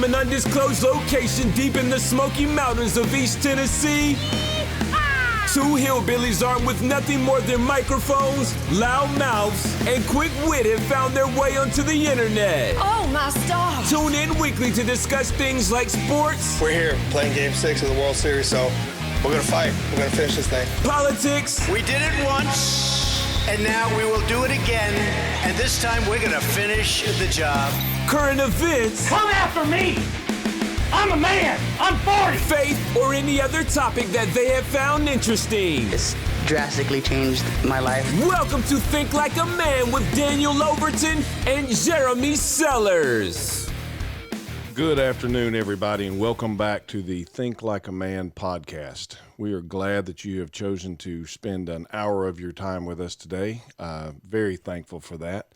an undisclosed location deep in the Smoky Mountains of East Tennessee, two hillbillies armed with nothing more than microphones, loud mouths, and quick wit have found their way onto the internet. Oh, my stars. Tune in weekly to discuss things like sports. We're here playing Game 6 of the World Series, so we're going to fight. We're going to finish this thing. Politics. We did it once, and now we will do it again, and this time we're going to finish the job. Current events. Come after me! I'm a man! I'm 40! Faith or any other topic that they have found interesting. It's drastically changed my life. Welcome to Think Like a Man with Daniel Overton and Jeremy Sellers. Good afternoon, everybody, and welcome back to the Think Like a Man podcast. We are glad that you have chosen to spend an hour of your time with us today. Very thankful for that.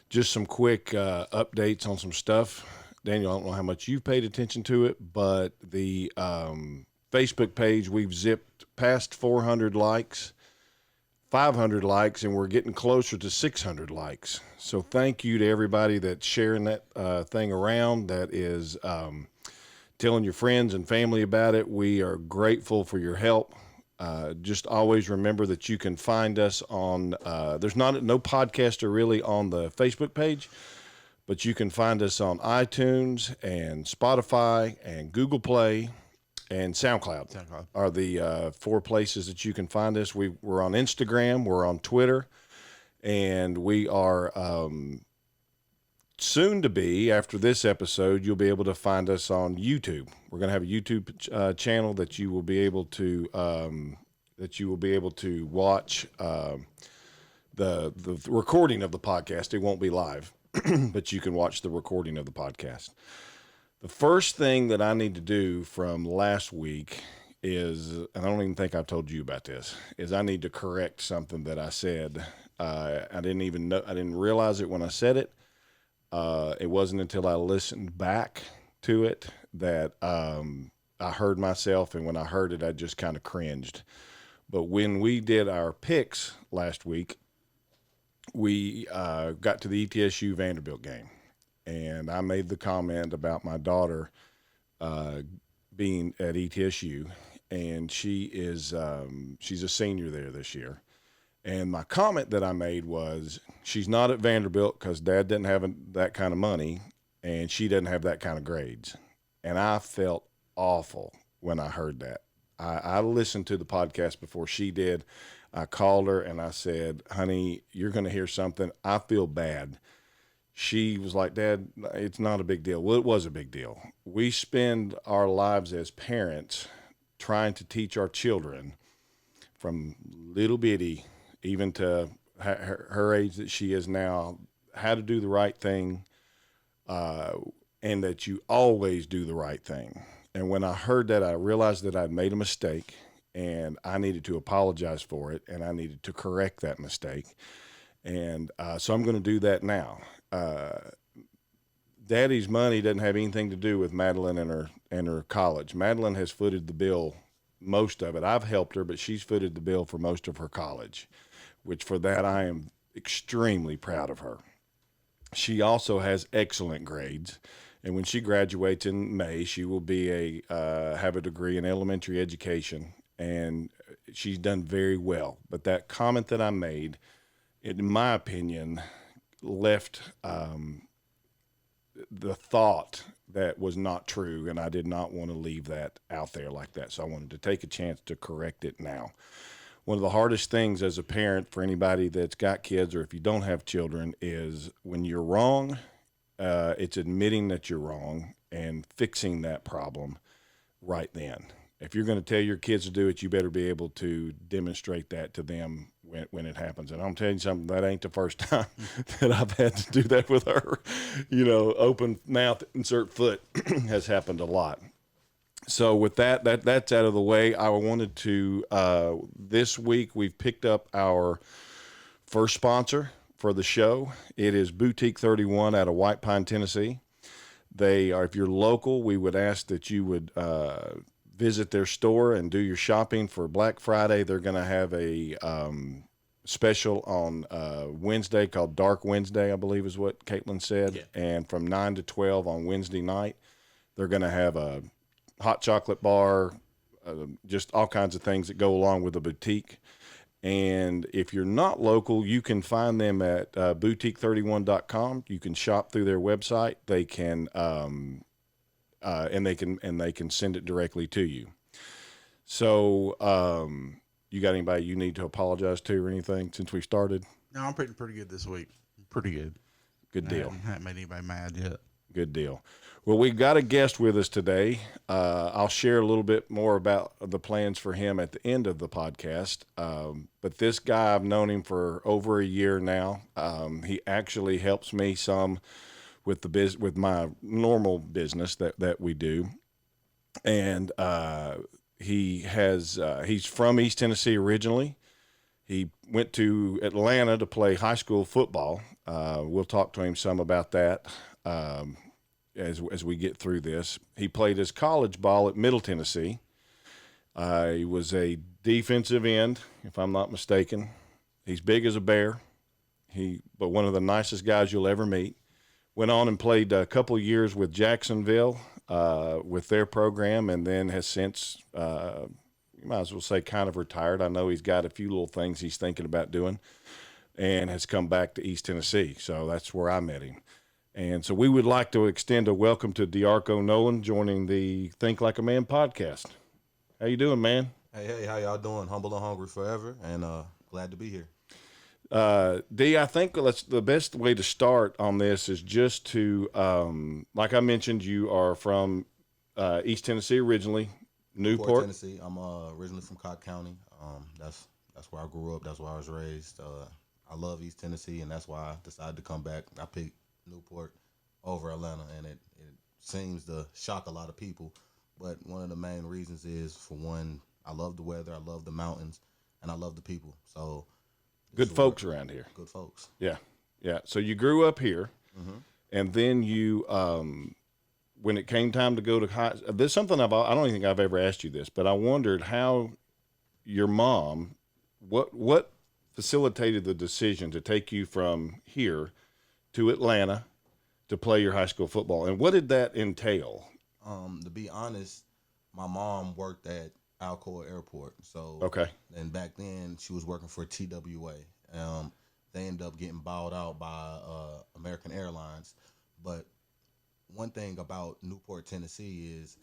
Just some quick updates on some stuff. Daniel, I don't know how much you've paid attention to it, but the Facebook page, we've zipped past 400 likes, 500 likes, and we're getting closer to 600 likes. So thank you to everybody that's sharing that thing around, that is telling your friends and family about it. We are grateful for your help. Just always remember that you can find us on, there's no podcaster really on the Facebook page, but you can find us on iTunes and Spotify and Google Play and SoundCloud. Are the four places that you can find us. We're on Instagram, we're on Twitter, and we are soon to be, after this episode, you'll be able to find us on YouTube. We're going to have a YouTube channel that you will be able to watch the recording of the podcast. It won't be live, but you can watch the recording of the podcast. The first thing that I need to do from last week is, and I don't even think I told you about this, is I need to correct something that I said. I didn't realize it when I said it. It wasn't until I listened back to it that I heard myself, and when I heard it, I just kind of cringed. But when we did our picks last week, we got to the ETSU Vanderbilt game, and I made the comment about my daughter being at ETSU, and she's a senior there this year. And my comment that I made was, she's not at Vanderbilt because Dad didn't have that kind of money, and she doesn't have that kind of grades. And I felt awful when I heard that. I listened to the podcast before she did. I called her and I said, honey, you're going to hear something. I feel bad. She was like, Dad, it's not a big deal. Well, it was a big deal. We spend our lives as parents trying to teach our children from little bitty, even to her age that she is now, how to do the right thing, and that you always do the right thing. And when I heard that, I realized that I'd made a mistake, and I needed to apologize for it, and I needed to correct that mistake. And so I'm going to do that now. Daddy's money doesn't have anything to do with Madeline and her college. Madeline has footed the bill, most of it. I've helped her, but she's footed the bill for most of her college, which for that I am extremely proud of her. She also has excellent grades, and when she graduates in May, she will be have a degree in elementary education, and she's done very well. But that comment that I made, in my opinion, left the thought that was not true, and I did not want to leave that out there like that. So I wanted to take a chance to correct it now. One of the hardest things as a parent for anybody that's got kids, or if you don't have children, is when you're wrong, it's admitting that you're wrong and fixing that problem right then. If you're going to tell your kids to do it, you better be able to demonstrate that to them when it happens. And I'm telling you something, that ain't the first time that I've had to do that with her. Open mouth, insert foot has happened a lot. So with that's out of the way, I wanted to, this week we've picked up our first sponsor for the show. It is Boutique 31 out of White Pine, Tennessee. They are, if you're local, we would ask that you would visit their store and do your shopping for Black Friday. They're going to have a special on Wednesday called Dark Wednesday, I believe is what Caitlin said. Yeah. And from 9 to 12 on Wednesday night, They're going to have a hot chocolate bar, just all kinds of things that go along with a boutique. And if you're not local, you can find them at boutique31.com. You can shop through their website. They can, and they can send it directly to you. So, you got anybody you need to apologize to or anything since we started? No, I'm pretty good this week. Pretty good. Good deal. I haven't made anybody mad yet. Good deal. Well, we've got a guest with us today. I'll share a little bit more about the plans for him at the end of the podcast. But this guy, I've known him for over a year now. He actually helps me some with with my normal business that we do. And he's from East Tennessee originally. He went to Atlanta to play high school football. We'll talk to him some about that as we get through this. He played his college ball at Middle Tennessee. He was a defensive end, if I'm not mistaken. He's big as a bear. But one of the nicest guys you'll ever meet. Went on and played a couple years with Jacksonville with their program, and then has since, you might as well say, kind of retired. I know he's got a few little things he's thinking about doing, and has come back to East Tennessee. So that's where I met him. And so we would like to extend a welcome to Dearco Nolan joining the Think Like a Man podcast. How you doing, man? Hey, how y'all doing? Humble and hungry forever, and glad to be here. D, I think the best way to start on this is just to, like I mentioned, you are from East Tennessee originally, Newport, Tennessee. I'm originally from Cobb County. That's where I grew up. That's where I was raised. I love East Tennessee, and that's why I decided to come back. I picked Newport over Atlanta, and it seems to shock a lot of people. But one of the main reasons is, for one, I love the weather, I love the mountains, and I love the people. So good folks around here. Good folks. Yeah. So you grew up here, and then you, when it came time to go to high, there's something I don't think I've ever asked you this, but I wondered how your mom, what facilitated the decision to take you from here to Atlanta to play your high school football, and what did that entail? To be honest, my mom worked at Alcoa Airport. So okay. And back then she was working for TWA. They ended up getting bought out by American Airlines. But one thing about Newport, Tennessee is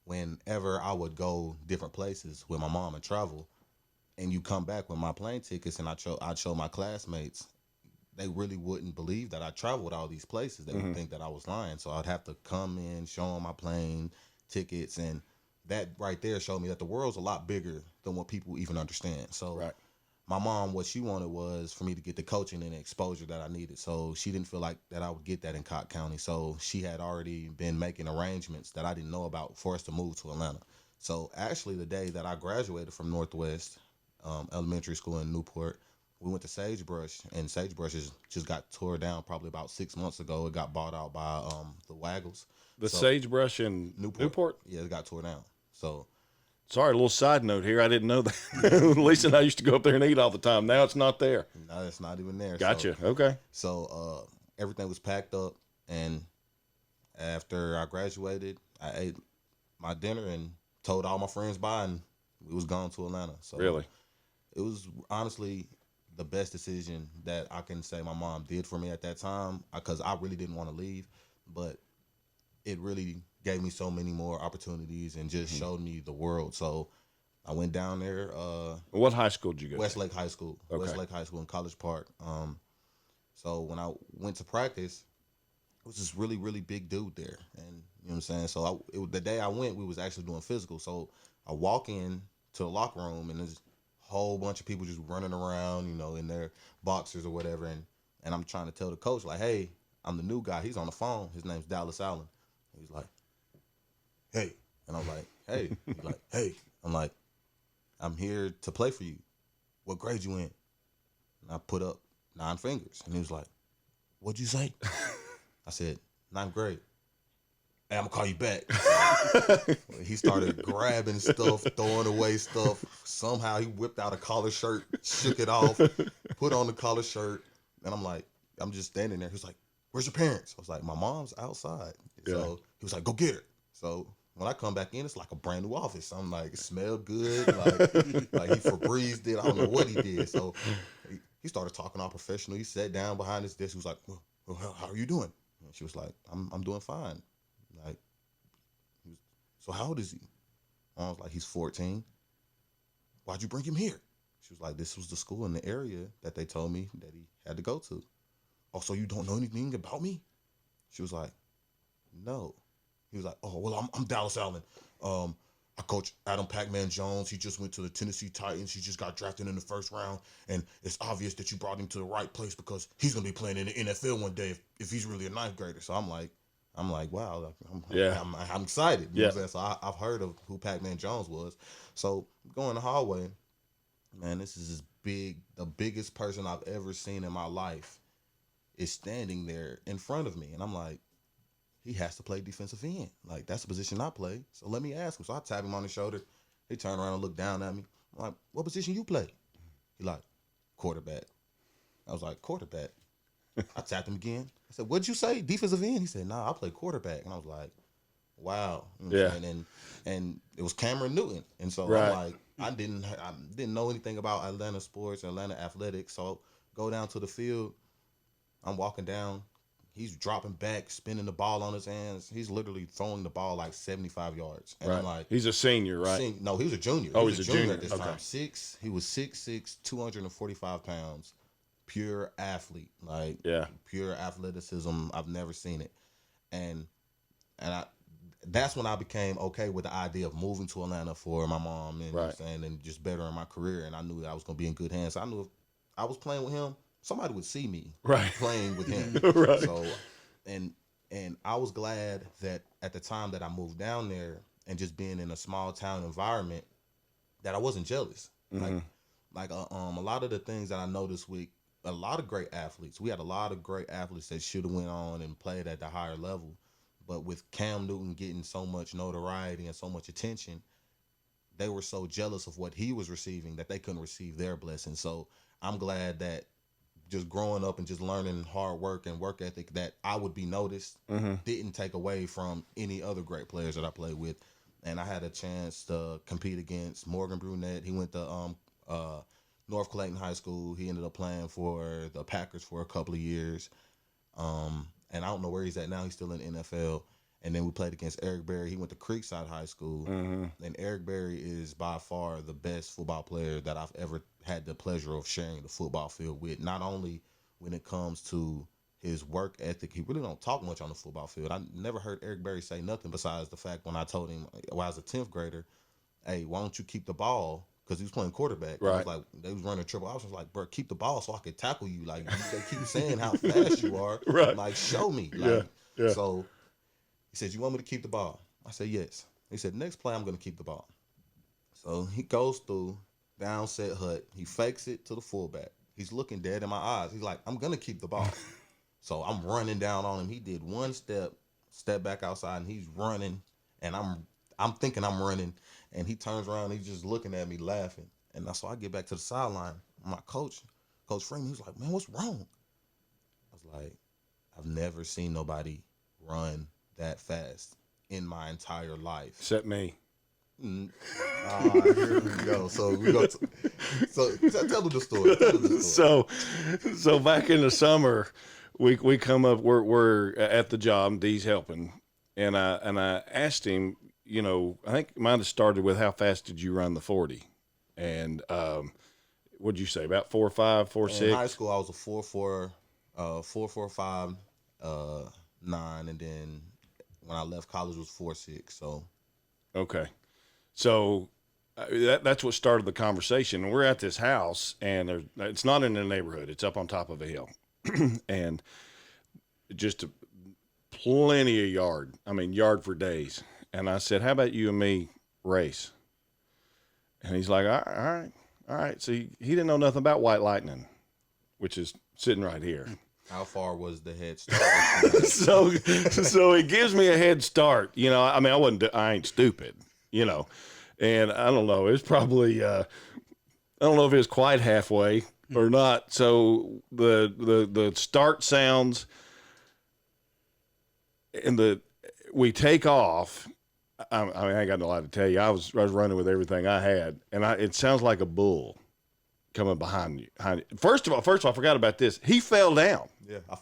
whenever I would go different places with my mom and travel, and you come back with my plane tickets and I'd show my classmates, they really wouldn't believe that I traveled all these places. They would think that I was lying. So I'd have to come in, show them my plane tickets, and that right there showed me that the world's a lot bigger than what people even understand. So my mom, what she wanted was for me to get the coaching and the exposure that I needed. So she didn't feel like that I would get that in Cobb County. So she had already been making arrangements that I didn't know about for us to move to Atlanta. So actually the day that I graduated from Northwest Elementary School in Newport, we went to Sagebrush, and Sagebrush just got tore down probably about 6 months ago. It got bought out by the Waggles. Sagebrush in Newport? Yeah, it got tore down. So, sorry, a little side note here. I didn't know that. Lisa and I used to go up there and eat all the time. Now it's not there. No, it's not even there. Gotcha. Okay. So everything was packed up, and after I graduated, I ate my dinner and told all my friends bye, and we was gone to Atlanta. So really, it was honestly the best decision that I can say my mom did for me at that time, because I really didn't want to leave, but it really gave me so many more opportunities and just showed me the world. So I went down there. What high school did you go to? Westlake High School. Okay. Westlake High School in College Park. So when I went to practice, it was this really, really big dude there. And you know what I'm saying? So the day I went, we was actually doing physical. So I walk in to the locker room, and there's a whole bunch of people just running around, in their boxers or whatever. And I'm trying to tell the coach, like, hey, I'm the new guy. He's on the phone. His name's Dallas Allen. He's like, hey. And I'm like, hey. He's like, hey. I'm like, I'm here to play for you. What grade you in? And I put up 9 fingers. And he was like, what'd you say? I said, 9th grade. Hey, I'm going to call you back. He started grabbing stuff, throwing away stuff. Somehow he whipped out a collar shirt, shook it off, put on the collar shirt. And I'm like, I'm just standing there. He was like, where's your parents? I was like, my mom's outside. Yeah. So he was like, go get her. So when I come back in, it's like a brand new office. I'm like, it smelled good. Like he Febrezed it. I don't know what he did. So he started talking all professional. He sat down behind his desk. He was like, well, how are you doing? And she was like, I'm doing fine. Like, so how old is he? I was like, he's 14. Why'd you bring him here? She was like, this was the school in the area that they told me that he had to go to. Oh, so you don't know anything about me? She was like, no. He was like, oh, well, I'm Dallas Allen. I coach Adam Pac-Man Jones. He just went to the Tennessee Titans. He just got drafted in the first round. And it's obvious that you brought him to the right place because he's going to be playing in the NFL one day if he's really a ninth grader. So I'm like, wow, I'm excited. You know what I'm saying? So I've heard of who Pac-Man Jones was. So going the hallway, man, this is the biggest person I've ever seen in my life is standing there in front of me. And I'm like, he has to play defensive end. Like, that's the position I play. So let me ask him. So I tap him on the shoulder. He turned around and looked down at me. I'm like, what position you play? He like, quarterback. I was like, quarterback? I tapped him again. I said, what'd you say? Defensive end? He said, nah, I play quarterback. And I was like, wow. You know what I'm saying? And it was Cameron Newton. And so I'm like, I didn't know anything about Atlanta sports, Atlanta athletics. So go down to the field. I'm walking down. He's dropping back, spinning the ball on his hands. He's literally throwing the ball like 75 yards. And I'm like, he's a senior, right? No, he was a junior. Oh, he was a junior at this okay. time. He was 6'6", 245 pounds, pure athlete, like pure athleticism. I've never seen it. And that's when I became okay with the idea of moving to Atlanta for my mom and just bettering my career. And I knew that I was going to be in good hands. I knew if I was playing with him, somebody would see me playing with him. So, and I was glad that at the time that I moved down there and just being in a small town environment, that I wasn't jealous. Like a lot of the things that I noticed with a lot of great athletes, we had a lot of great athletes that should have went on and played at the higher level. But with Cam Newton getting so much notoriety and so much attention, they were so jealous of what he was receiving that they couldn't receive their blessing. So I'm glad that just growing up and just learning hard work and work ethic that I would be noticed didn't take away from any other great players that I played with. And I had a chance to compete against Morgan Brunette. He went to North Clayton High School. He ended up playing for the Packers for a couple of years. And I don't know where he's at now. He's still in the NFL. And then we played against Eric Berry. He went to Creekside High School. And Eric Berry is by far the best football player that I've ever had the pleasure of sharing the football field with. Not only when it comes to his work ethic, he really don't talk much on the football field. I never heard Eric Berry say nothing besides the fact when I told him when I was a 10th grader, hey, why don't you keep the ball? Because he was playing quarterback. Right. I was like, they was running triple. I was like, bro, keep the ball so I could tackle you. Like, they keep saying how fast you are. Like, show me. Like, So he said, you want me to keep the ball? I said, yes. He said, next play, I'm going to keep the ball. So he goes through, down set hut. He fakes it to the fullback. He's looking dead in my eyes. He's like, I'm going to keep the ball. So I'm running down on him. He did one step back outside, and he's running. And I'm thinking I'm running. And he turns around, he's just looking at me laughing. And so I get back to the sideline. My Coach Freeman, he was like, man, what's wrong? I was like, I've never seen nobody run that fast in my entire life. Except me. Here we go. So tell them the story. So back in the summer, we come up. We're at the job. D's helping, and I asked him. You know, I think mine have started with how fast did you run the 40, and what'd you say about 4.5, 4.6? In high school, I was a 4.4, 4.45, 9, and then when I left college was 4.6. So okay. So that's what started the conversation. And we're at this house, and it's not in the neighborhood. It's up on top of a hill. And just plenty of yard. I mean, yard for days. And I said, how about you and me race? And he's like, all right. So he didn't know nothing about White Lightning, which is sitting right here. How far was the head start? So it gives me a head start. You know, I mean, I ain't stupid, you know. And I don't know, it's probably, I don't know if it was quite halfway or not. So the start sounds and we take off, I mean, I ain't got a lot to tell you. I was running with everything I had, and it sounds like a bull coming behind you. First of all, I forgot about this. He fell down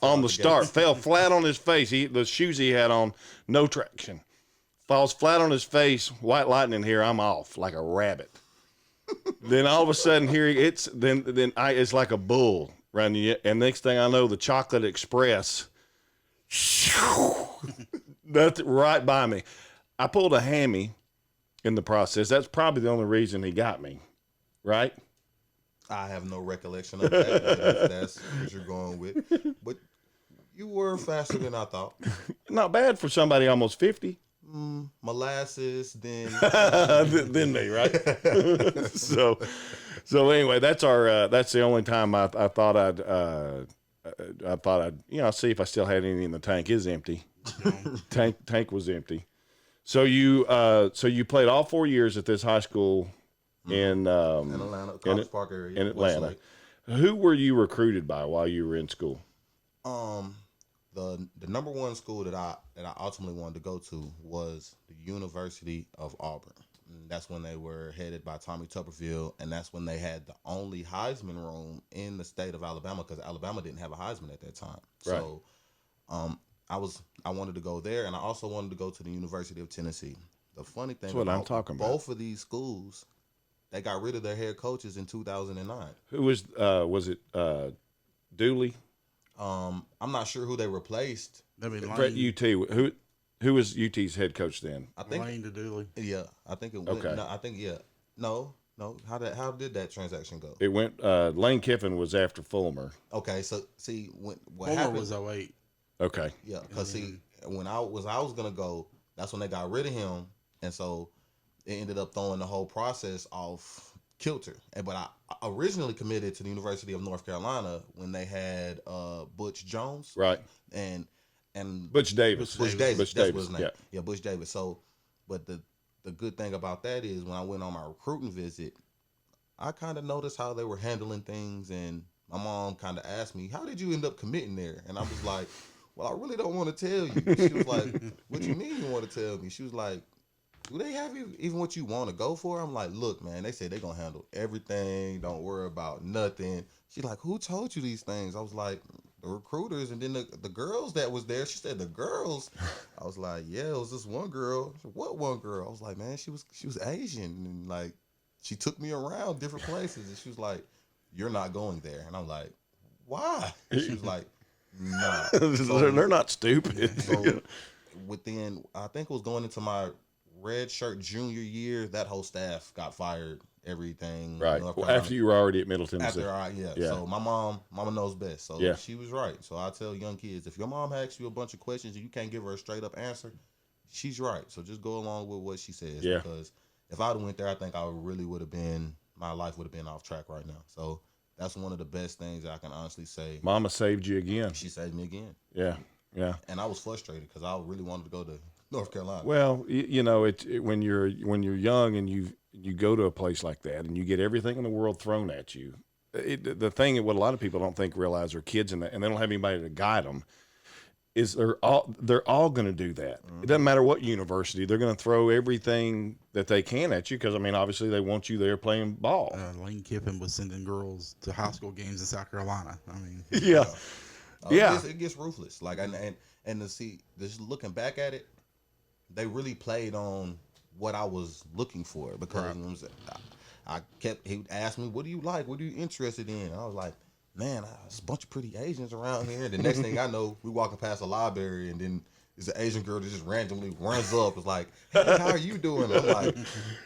on the start, fell flat on his face. The shoes he had on, no traction. Falls flat on his face, white lightning here, I'm off like a rabbit. Then all of a sudden here it's like a bull running you, and next thing I know, the Chocolate Express, that's right by me. I pulled a hammy in the process. That's probably the only reason he got me, right? I have no recollection of that. If that's what you're going with, but you were faster than I thought. Not bad for somebody almost 50. Molasses, then Then me, right? so anyway, that's the only time I thought I'd see if I still had any in the tank. Is empty. Tank was empty. So you played all 4 years at this high school in Atlanta, College Park area, in Atlanta. Who were you recruited by while you were in school? The number one school that I ultimately wanted to go to was the University of Auburn. And that's when they were headed by Tommy Tuberville, and that's when they had the only Heisman room in the state of Alabama, because Alabama didn't have a Heisman at that time. Right. So I wanted to go there, and I also wanted to go to the University of Tennessee. The funny thing about both of these schools, they got rid of their head coaches in 2009. Who was it Dooley? I'm not sure who they replaced. I mean, At UT. Who was UT's head coach then? I think Lane to Dooley. Yeah, I think it went. Okay. No, I think No. How did that transaction go? It went. Lane Kiffin was after Fulmer. Okay, so see what Fulmer happened was 08. Okay. Yeah, because see, when I was gonna go, that's when they got rid of him, and so it ended up throwing the whole process off kilter. But I originally committed to the University of North Carolina when they had Butch Jones, Right. and Butch Davis. Butch Davis. That's Davis. his name. Yeah, Butch Davis. So, but the good thing about that is when I went on my recruiting visit, I kind of noticed how they were handling things, and my mom kind of asked me, "How did you end up committing there?" And I was like, "Well, I really don't want to tell you." She was like, "What you mean you want to tell me?" She was like, "Do they have even what you want to go for?" I'm like, "Look, man, they say they're going to handle everything. Don't worry about nothing." She's like, "Who told you these things?" I was like, "The recruiters." And then the girls that was there, she said, "The girls?" I was like, "Yeah, it was this one girl." She said, "What one girl?" I was like, "Man, she was Asian." And like, she took me around different places. And she was like, "You're not going there." And I'm like, "Why?" And she was like, "Nah." So, they're not stupid. So within, I think it was going into my red shirt junior year, that whole staff got fired. Everything Right. Well, after you were already at Middle Tennessee. Yeah. So mama knows best. So Yeah. she was right. So I tell young kids, if your mom asks you a bunch of questions and you can't give her a straight up answer, she's right. So just go along with what she says. Yeah. Because if I'd have went there, I think my life would have been off track right now. So that's one of the best things that I can honestly say. Mama saved you again. She saved me again. Yeah. Yeah. And I was frustrated because I really wanted to go to North Carolina. Well, when you're young and you go to a place like that and you get everything in the world thrown at you. The thing, what a lot of people don't realize are kids and they don't have anybody to guide them, is they're all going to do that. It doesn't matter what university, they're going to throw everything that they can at you because obviously they want you there playing ball. Lane Kiffin was sending girls to high school games in South Carolina. I mean, yeah, it gets ruthless. Like and to see, just looking back at it, they really played on what I was looking for because he would ask me, "What do you like? What are you interested in?" And I was like, "Man, there's a bunch of pretty Asians around here." And the next thing I know, we walking past a library, and then there's an Asian girl that just randomly runs up. It's like, "Hey, how are you doing?" I'm like,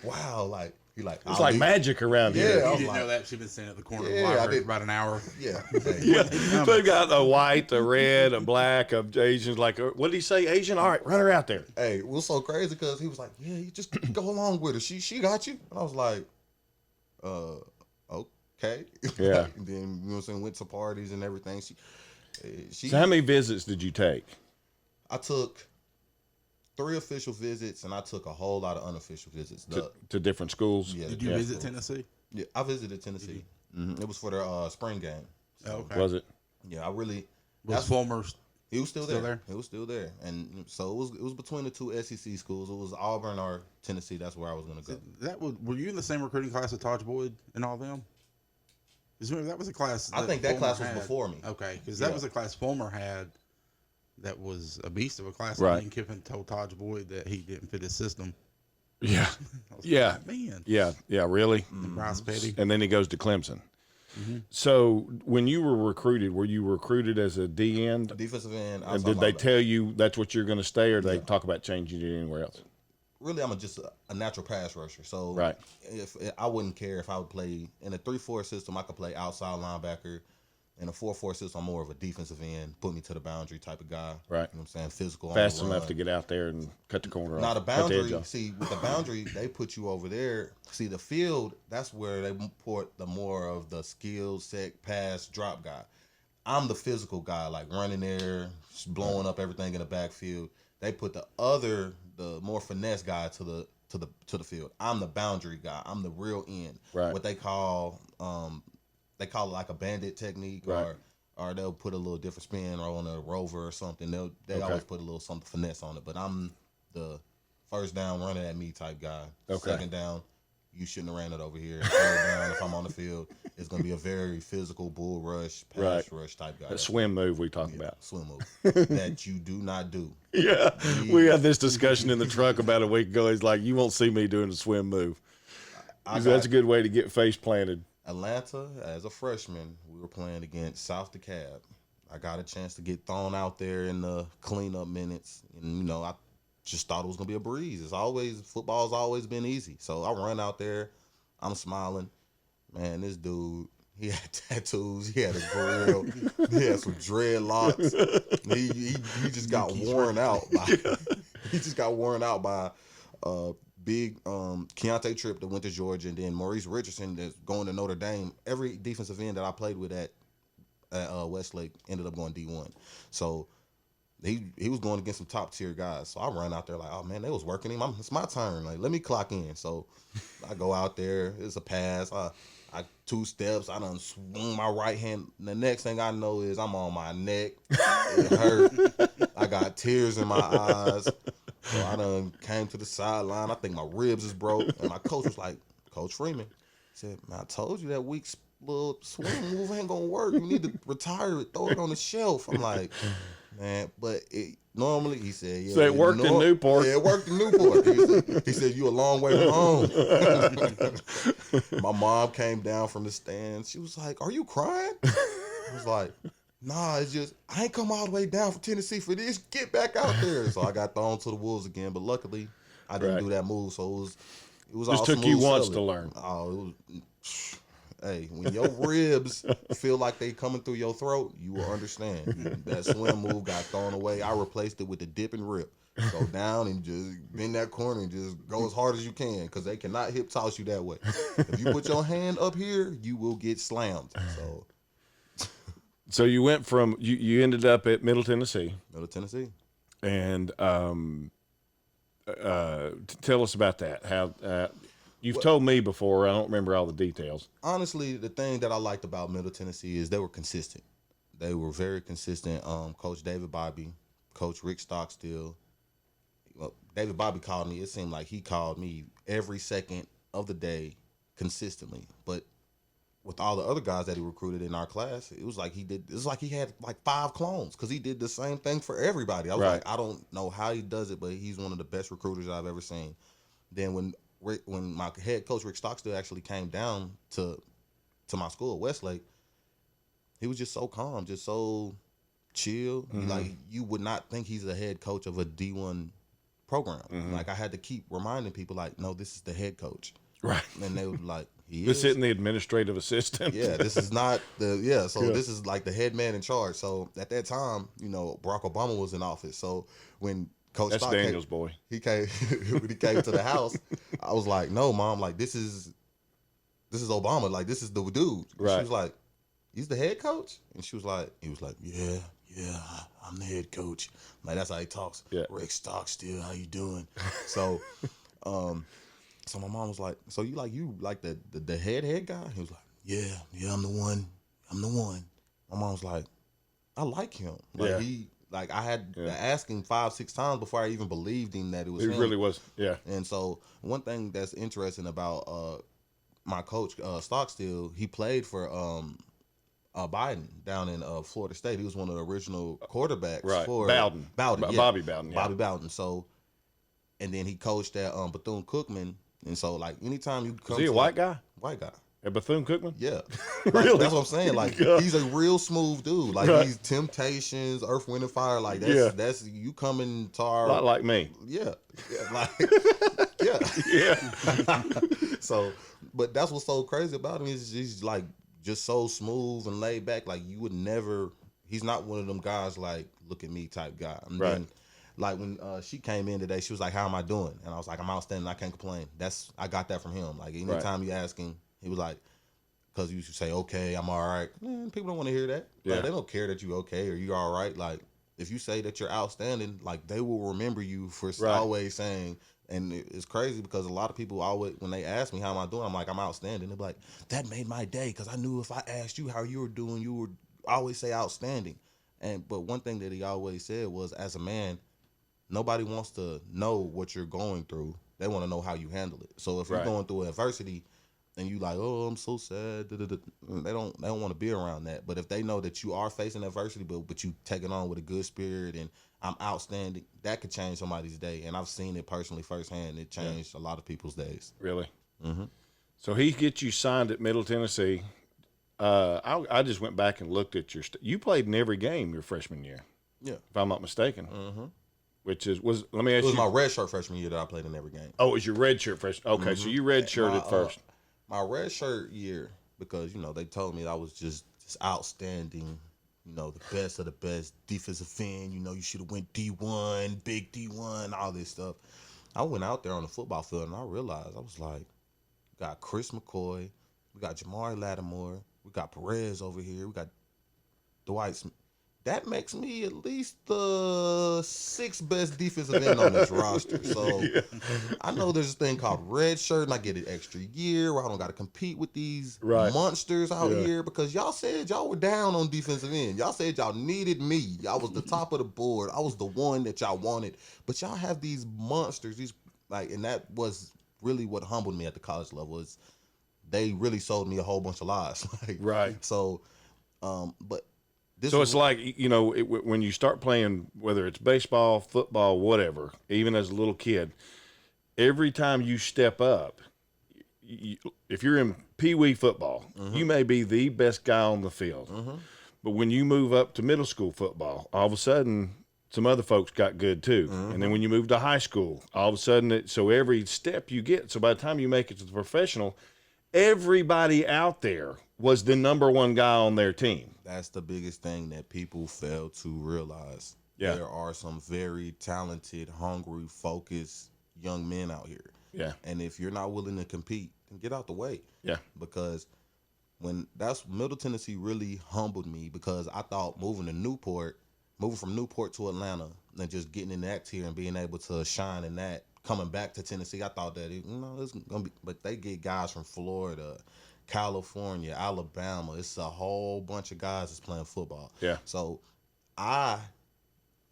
"Wow!" Like he like it's like magic around here. Yeah, you didn't know that she'd been sitting at the corner of the Yeah, I library did. for about an hour. Yeah, Yeah, they've got a white, a red, a black, of Asians. Like, what did he say? Asian? All right, run her out there. Hey, it was so crazy because he was like, "Yeah, you just go along with her. She got you." And I was like, okay. Yeah. And then, you know what I'm saying, went to parties and everything. So how many visits did you take? I took 3 official visits, and I took a whole lot of unofficial visits. To different schools? Yeah. Did you visit Tennessee? Yeah, I visited Tennessee. It was for their spring game. Okay. Was it? Yeah, I really. Was Fulmer He was still there. He was still there, and so it was between the two SEC schools. It was Auburn or Tennessee. That's where I was going to go. Were you in the same recruiting class with Taj Boyd and all them? Because remember that was a class. I think that class was before me. Okay, because that was a class Fulmer had. That was a beast of a class. Right. Lane Kiffin told Taj Boyd that he didn't fit his system. Yeah. Yeah. Like, man. Yeah. Yeah. Really? And Bryce Petty. And then he goes to Clemson. So when you were recruited as a D end? Defensive end. And did they tell you that's what you're going to stay, or did they talk about changing you anywhere else? Really, I'm just a natural pass rusher. So right. If I wouldn't care if I would play in a 3-4 system, I could play outside linebacker. In a 4-4 system, I'm more of a defensive end, put me to the boundary type of guy. Right. You know what I'm saying? Physical. Fast enough to get out there and cut the corner off. Now the boundary, see, with the boundary, they put you over there. See, the field, that's where they put the more of the skill, set, pass, drop guy. I'm the physical guy, like running there, blowing up everything in the backfield. They put the more finesse guy to the field. I'm the boundary guy. I'm the real end. Right. What they call it like a bandit technique, right. or they'll put a little different spin or on a rover or something. They always put a little something finesse on it. But I'm the first down running at me type guy. Okay. Second down, you shouldn't have ran it over here. Third down, if I'm on the field, it's going to be a very physical bull rush, pass rush type guy. That swim move we talking about. Swim move that you do not do. Yeah, we had this discussion in the truck about a week ago. He's like, you won't see me doing a swim move. That's a good way to get face planted. Atlanta, as a freshman, we were playing against South DeKalb. I got a chance to get thrown out there in the cleanup minutes, and I just thought it was gonna be a breeze. Football's always been easy. So I run out there, I'm smiling. Man, this dude, he had tattoos, he had a grill, he had some dreadlocks. He just got worn out by big Keontae Tripp that went to Georgia, and then Maurice Richardson that's going to Notre Dame. Every defensive end that I played with at Westlake ended up going D1. So he was going against some top tier guys. So I ran out there like, oh man, they was working him. It's my turn. Like, let me clock in. So I go out there. It's a pass. I 2 steps. I done swung my right hand. The next thing I know is I'm on my neck. It hurt. I got tears in my eyes. So I done came to the sideline. I think my ribs is broke. And my coach was like, Coach Freeman said, man, I told you that weak little swing move ain't going to work. You need to retire it, throw it on the shelf. I'm like, man, but normally, he said, yeah. So it worked in Newport. Yeah, it worked in Newport. He said, you a long way from home. My mom came down from the stands. She was like, are you crying? I was like, nah, it's just, I ain't come all the way down from Tennessee for this. Get back out there. So I got thrown to the wolves again, but luckily I didn't do that move. So it was just all took you once sailing. to learn. Oh, hey, when your ribs feel like they coming through your throat, you will understand. That swim move got thrown away. I replaced it with the dip and rip. Go down and just bend that corner and just go as hard as you can, because they cannot hip toss you that way. If you put your hand up here, you will get slammed. So you went from you ended up at Middle Tennessee. Middle Tennessee. And tell us about that. How you've told me before. I don't remember all the details. Honestly, the thing that I liked about Middle Tennessee is they were consistent. They were very consistent. Coach David Bobby, Coach Rick Stockstill. Well, David Bobby called me. It seemed like he called me every second of the day consistently. But with all the other guys that he recruited in our class, it was like he had like 5 clones, because he did the same thing for everybody. I was like, I don't know how he does it, but he's one of the best recruiters I've ever seen. Then when my head coach Rick Stockstill actually came down to my school, Westlake, he was just so calm, just so chill. Mm-hmm. Like, you would not think he's the head coach of a D1 program. Mm-hmm. Like, I had to keep reminding people, like, no, this is the head coach. Right. And they were like, This isn't the administrative assistant. Yeah, this is not this is like the head man in charge. So at that time, Barack Obama was in office. So when Coach That's Stock Daniel's boy. He came when he came to the house, I was like, no, Mom, like this is Obama, like this is the dude. Right. She was like, he's the head coach? And he was like, yeah, I'm the head coach. Like, that's how he talks. Yeah. Rick Stockstill, how you doing? So so my mom was like, so you like the head guy? He was like, yeah, I'm the one. My mom was like, I like him. Like, Like I had to ask him 5-6 times before I even believed him that it was him. It really was, yeah. And so one thing that's interesting about my coach Stockstill, he played for Biden down in Florida State. He was one of the original quarterbacks for Bowden, yeah. Bobby Bowden, yeah. Bobby Bowden. So, and then he coached at Bethune-Cookman. And so, like, anytime you come, is he a white guy? White guy. At Bethune-Cookman? Yeah. Really? That's what I'm saying. Like, he's a real smooth dude. Like, he's Temptations, Earth, Wind, and Fire. Like, that's you coming to our... A lot like me. Yeah. Like, yeah. So, but that's what's so crazy about him is he's, like, just so smooth and laid back. Like, you would never... He's not one of them guys, like, look at me type guy. And then, like, when she came in today, she was like, how am I doing? And I was like, I'm outstanding. I can't complain. I got that from him. Like, anytime you ask him, he was like, because you should say, okay, I'm all right. Man, people don't want to hear that. Yeah. Like, they don't care that you're okay or you're all right. Like, if you say that you're outstanding, like, they will remember you for always saying, and it's crazy because a lot of people always, when they ask me how am I doing, I'm like, I'm outstanding. They're like, that made my day because I knew if I asked you how you were doing, you would always say outstanding. But one thing that he always said was, as a man, nobody wants to know what you're going through. They want to know how you handle it. So if you're going through adversity and you like, oh, I'm so sad, they don't want to be around that. But if they know that you are facing adversity, but you take it on with a good spirit and I'm outstanding, that could change somebody's day. And I've seen it personally firsthand. It changed a lot of people's days. Really? Mm-hmm. So he gets you signed at Middle Tennessee. I just went back and looked at your you played in every game your freshman year. Yeah. If I'm not mistaken. Mm-hmm. Which let me ask you. It was my red shirt freshman year that I played in every game. Oh, it was your red shirt freshman. Okay, so you red shirted first. My red shirt year, because, they told me I was just outstanding, the best of the best defensive end. You should have went D1, big D1, all this stuff. I went out there on the football field and I realized, I was like, we got Chris McCoy, we got Jamari Lattimore, we got Perez over here, we got Dwight Smith. That makes me at least the 6th best defensive end on this roster. So I know there's a thing called red shirt, and I get an extra year where I don't got to compete with these monsters out here because y'all said y'all were down on defensive end. Y'all said y'all needed me. Y'all was the top of the board. I was the one that y'all wanted. But y'all have these monsters, and that was really what humbled me at the college level. Is they really sold me a whole bunch of lies. So, but. So it's like, when you start playing, whether it's baseball, football, whatever, even as a little kid, every time you step up, if you're in Pee Wee football, you may be the best guy on the field. But when you move up to middle school football, all of a sudden, some other folks got good too. And then when you move to high school, all of a sudden, so every step you get, so by the time you make it to the professional, everybody out there was the number one guy on their team. That's the biggest thing that people fail to realize. Yeah. There are some very talented, hungry, focused young men out here. Yeah. And if you're not willing to compete, then get out the way. Yeah. Because Middle Tennessee really humbled me because I thought moving from Newport to Atlanta and just getting in that tier and being able to shine in that, coming back to Tennessee, I thought that it's gonna be, but they get guys from Florida, California, Alabama. It's a whole bunch of guys that's playing football. Yeah. So I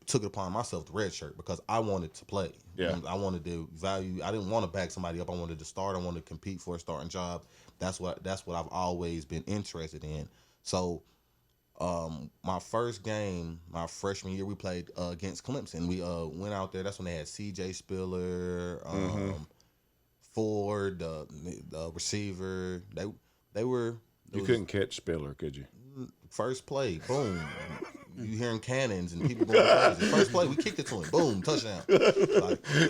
took it upon myself to red shirt because I wanted to play. Yeah. I wanted to value. I didn't want to back somebody up. I wanted to start. I wanted to compete for a starting job. That's what I've always been interested in. So my first game, my freshman year, we played against Clemson. We went out there. That's when they had C.J. Spiller, Ford, the receiver. They were. You couldn't catch Spiller, could you? First play, boom. You hearing cannons and people going crazy. First play, we kicked it to him. Boom, touchdown. It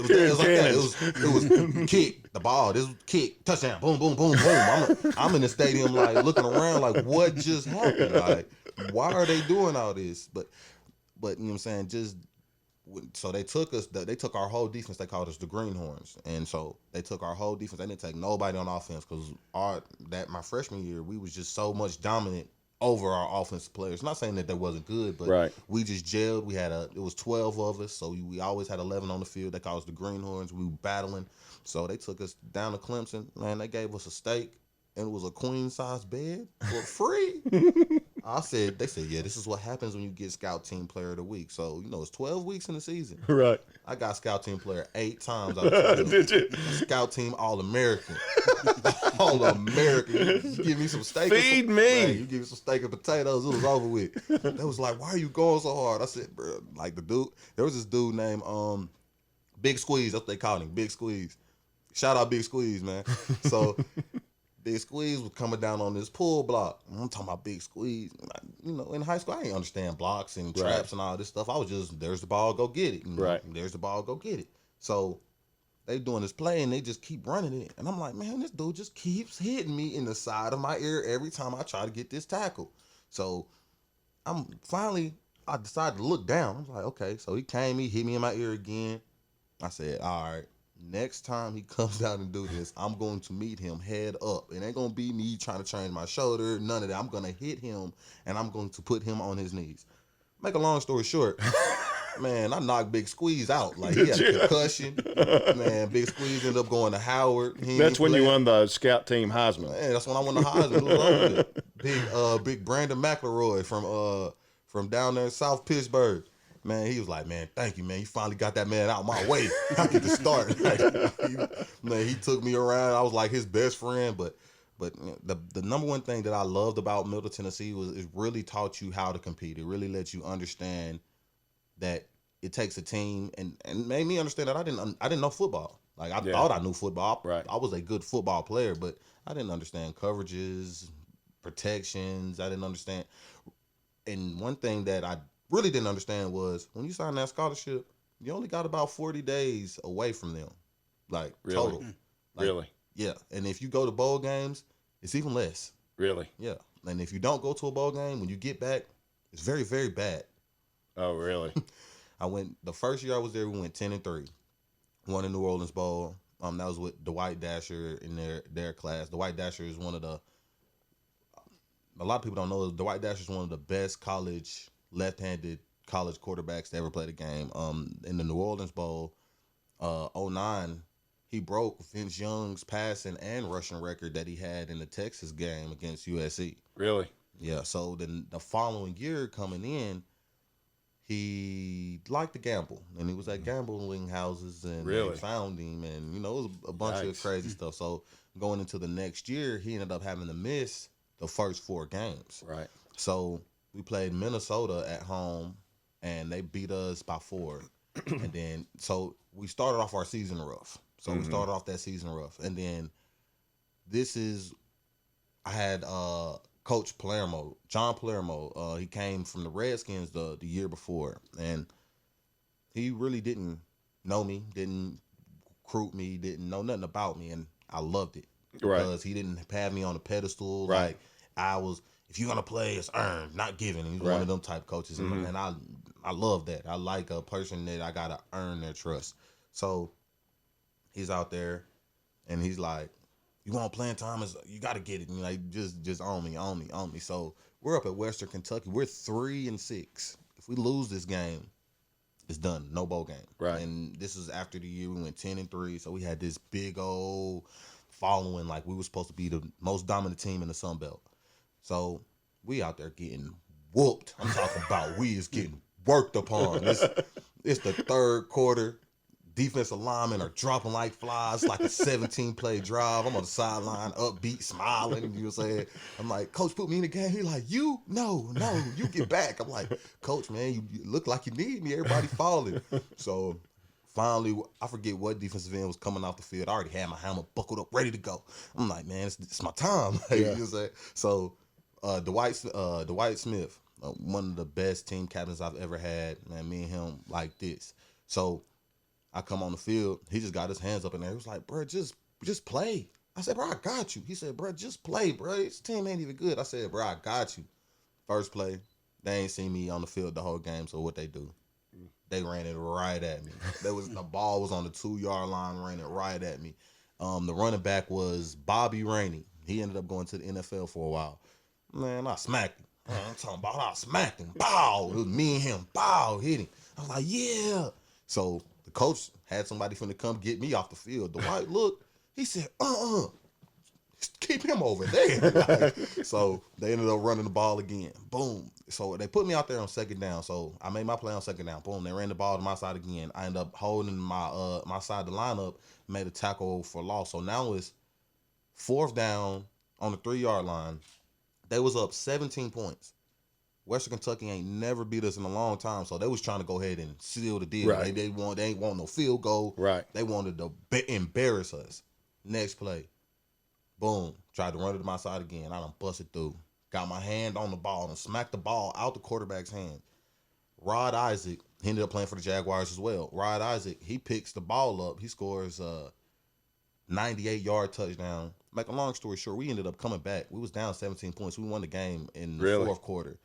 was like that. It was kick, the ball. This was kick, touchdown. Boom, boom, boom, boom. I'm in the stadium like looking around like what just happened? Like why are they doing all this? But you know what I'm saying? So they took our whole defense. They called us the Greenhorns, and so they took our whole defense. They didn't take nobody on offense because my freshman year we was just so much dominant over our offensive players. Not saying that they wasn't good, but we just gelled. It was 12 of us, so we always had 11 on the field. They called us the Greenhorns. We were battling, so they took us down to Clemson. Man, they gave us a steak and it was a queen size bed for free. They said, yeah, this is what happens when you get Scout Team Player of the Week. So, it's 12 weeks in the season. Right. I got Scout Team Player 8 times out of 12. Did you? Scout Team All-American. All-American. You give me some steak. Feed me. Hey, you give me some steak and potatoes, it was over with. They was like, why are you going so hard? I said, bro, like there was this dude named Big Squeeze. That's what they called him, Big Squeeze. Shout out Big Squeeze, man. So Big Squeeze was coming down on this pull block. I'm talking about Big Squeeze. In high school, I didn't understand blocks and traps and all this stuff. I was just, there's the ball, go get it. Right. There's the ball, go get it. So they doing this play and they just keep running it. And I'm like, man, this dude just keeps hitting me in the side of my ear every time I try to get this tackle. So I decided to look down. I was like, okay. So he hit me in my ear again. I said, all right, next time he comes down and do this, I'm going to meet him head up. It ain't going to be me trying to change my shoulder, none of that. I'm going to hit him, and I'm going to put him on his knees. Make a long story short, man, I knocked Big Squeeze out. Like, he had a concussion. Man, Big Squeeze ended up going to Howard. That's when you won the Scout Team Heisman. Man, that's when I won the Heisman. It was over with. Big Brandon McElroy from down there in South Pittsburgh. Man, he was like, man, thank you, man. You finally got that man out my way. I get to start. Man, he took me around. I was like his best friend. But the number one thing that I loved about Middle Tennessee was it really taught you how to compete. It really let you understand that it takes a team, and made me understand that I didn't know football. Like I thought I knew football. Right. I was a good football player, but I didn't understand coverages, protections. I didn't understand. And one thing that I really didn't understand was when you sign that scholarship, you only got about 40 days away from them, like Really? total. Like, Really? Yeah. And if you go to bowl games, it's even less. Really? Yeah. And if you don't go to a bowl game, when you get back, it's very, very bad. Oh, really? The first year I was there, we went 10-3. Won the New Orleans Bowl. That was with Dwight Dasher in their class. Dwight Dasher is a lot of people don't know, Dwight Dasher is one of the best left-handed college quarterbacks to ever play the game. In the New Orleans Bowl, 2009, he broke Vince Young's passing and rushing record that he had in the Texas game against USC. Really? Yeah. So then the following year coming in, he liked to gamble, and he was at gambling houses, and Really? they found him, and it was a bunch of crazy stuff. So going into the next year, he ended up having to miss the first 4 games. Right. So we played Minnesota at home, and they beat us by 4. And then, so we started off our season rough. We started off that season rough. And then I had Coach Palermo, John Palermo. He came from the Redskins the year before. And he really didn't know me, didn't recruit me, didn't know nothing about me. And I loved it. Right. Because he didn't have me on a pedestal. Right. Like, if you're gonna play, it's earned, not given. And he's one of them type coaches, and I love that. I like a person that I gotta earn their trust. So he's out there, and he's like, "You want playing time? You gotta get it. And like just on me. So we're up at Western Kentucky. We're 3-6. If we lose this game, it's done. No bowl game. Right. And this is after the year we went 10-3. So we had this big old following, like we were supposed to be the most dominant team in the Sun Belt. So we out there getting whooped. I'm talking about we is getting worked upon. It's the third quarter. Defensive linemen are dropping like flies, like a 17-play drive. I'm on the sideline, upbeat, smiling. You know what I'm saying? I'm like, Coach, put me in the game. He's like, you? No, you get back. I'm like, Coach, man, you look like you need me. Everybody falling. So finally, I forget what defensive end was coming off the field. I already had my helmet buckled up, ready to go. I'm like, man, it's my time. You know what I'm saying? So Dwight Smith, one of the best team captains I've ever had. Man, me and him like this. So I come on the field. He just got his hands up in there. He was like, bro, just play. I said, bro, I got you. He said, bro, just play, bro. This team ain't even good. I said, bro, I got you. First play, they ain't seen me on the field the whole game. So what they do? They ran it right at me. The ball was on the 2-yard line, ran it right at me. The running back was Bobby Rainey. He ended up going to the NFL for a while. Man, I smacked him. I'm talking about I smacked him. Bow. It was me and him. Bow. Hit him. I was like, yeah. So the coach had somebody finna come get me off the field. Dwight looked. He said, keep him over there. Like, so they ended up running the ball again. Boom. So they put me out there on second down. So I made my play on second down. Boom. They ran the ball to my side again. I ended up holding my side of the lineup, made a tackle for loss. So now it's fourth down on the 3-yard line. They was up 17 points. Western Kentucky ain't never beat us in a long time, so they was trying to go ahead and seal the deal. Right. They ain't want no field goal. Right. They wanted to embarrass us. Next play, boom, tried to run it to my side again. I done busted through. Got my hand on the ball and smacked the ball out the quarterback's hand. Rod Isaac, he ended up playing for the Jaguars as well. Rod Isaac, he picks the ball up. He scores a 98-yard touchdown. Make a long story short, we ended up coming back. We was down 17 points. We won the game in the fourth quarter.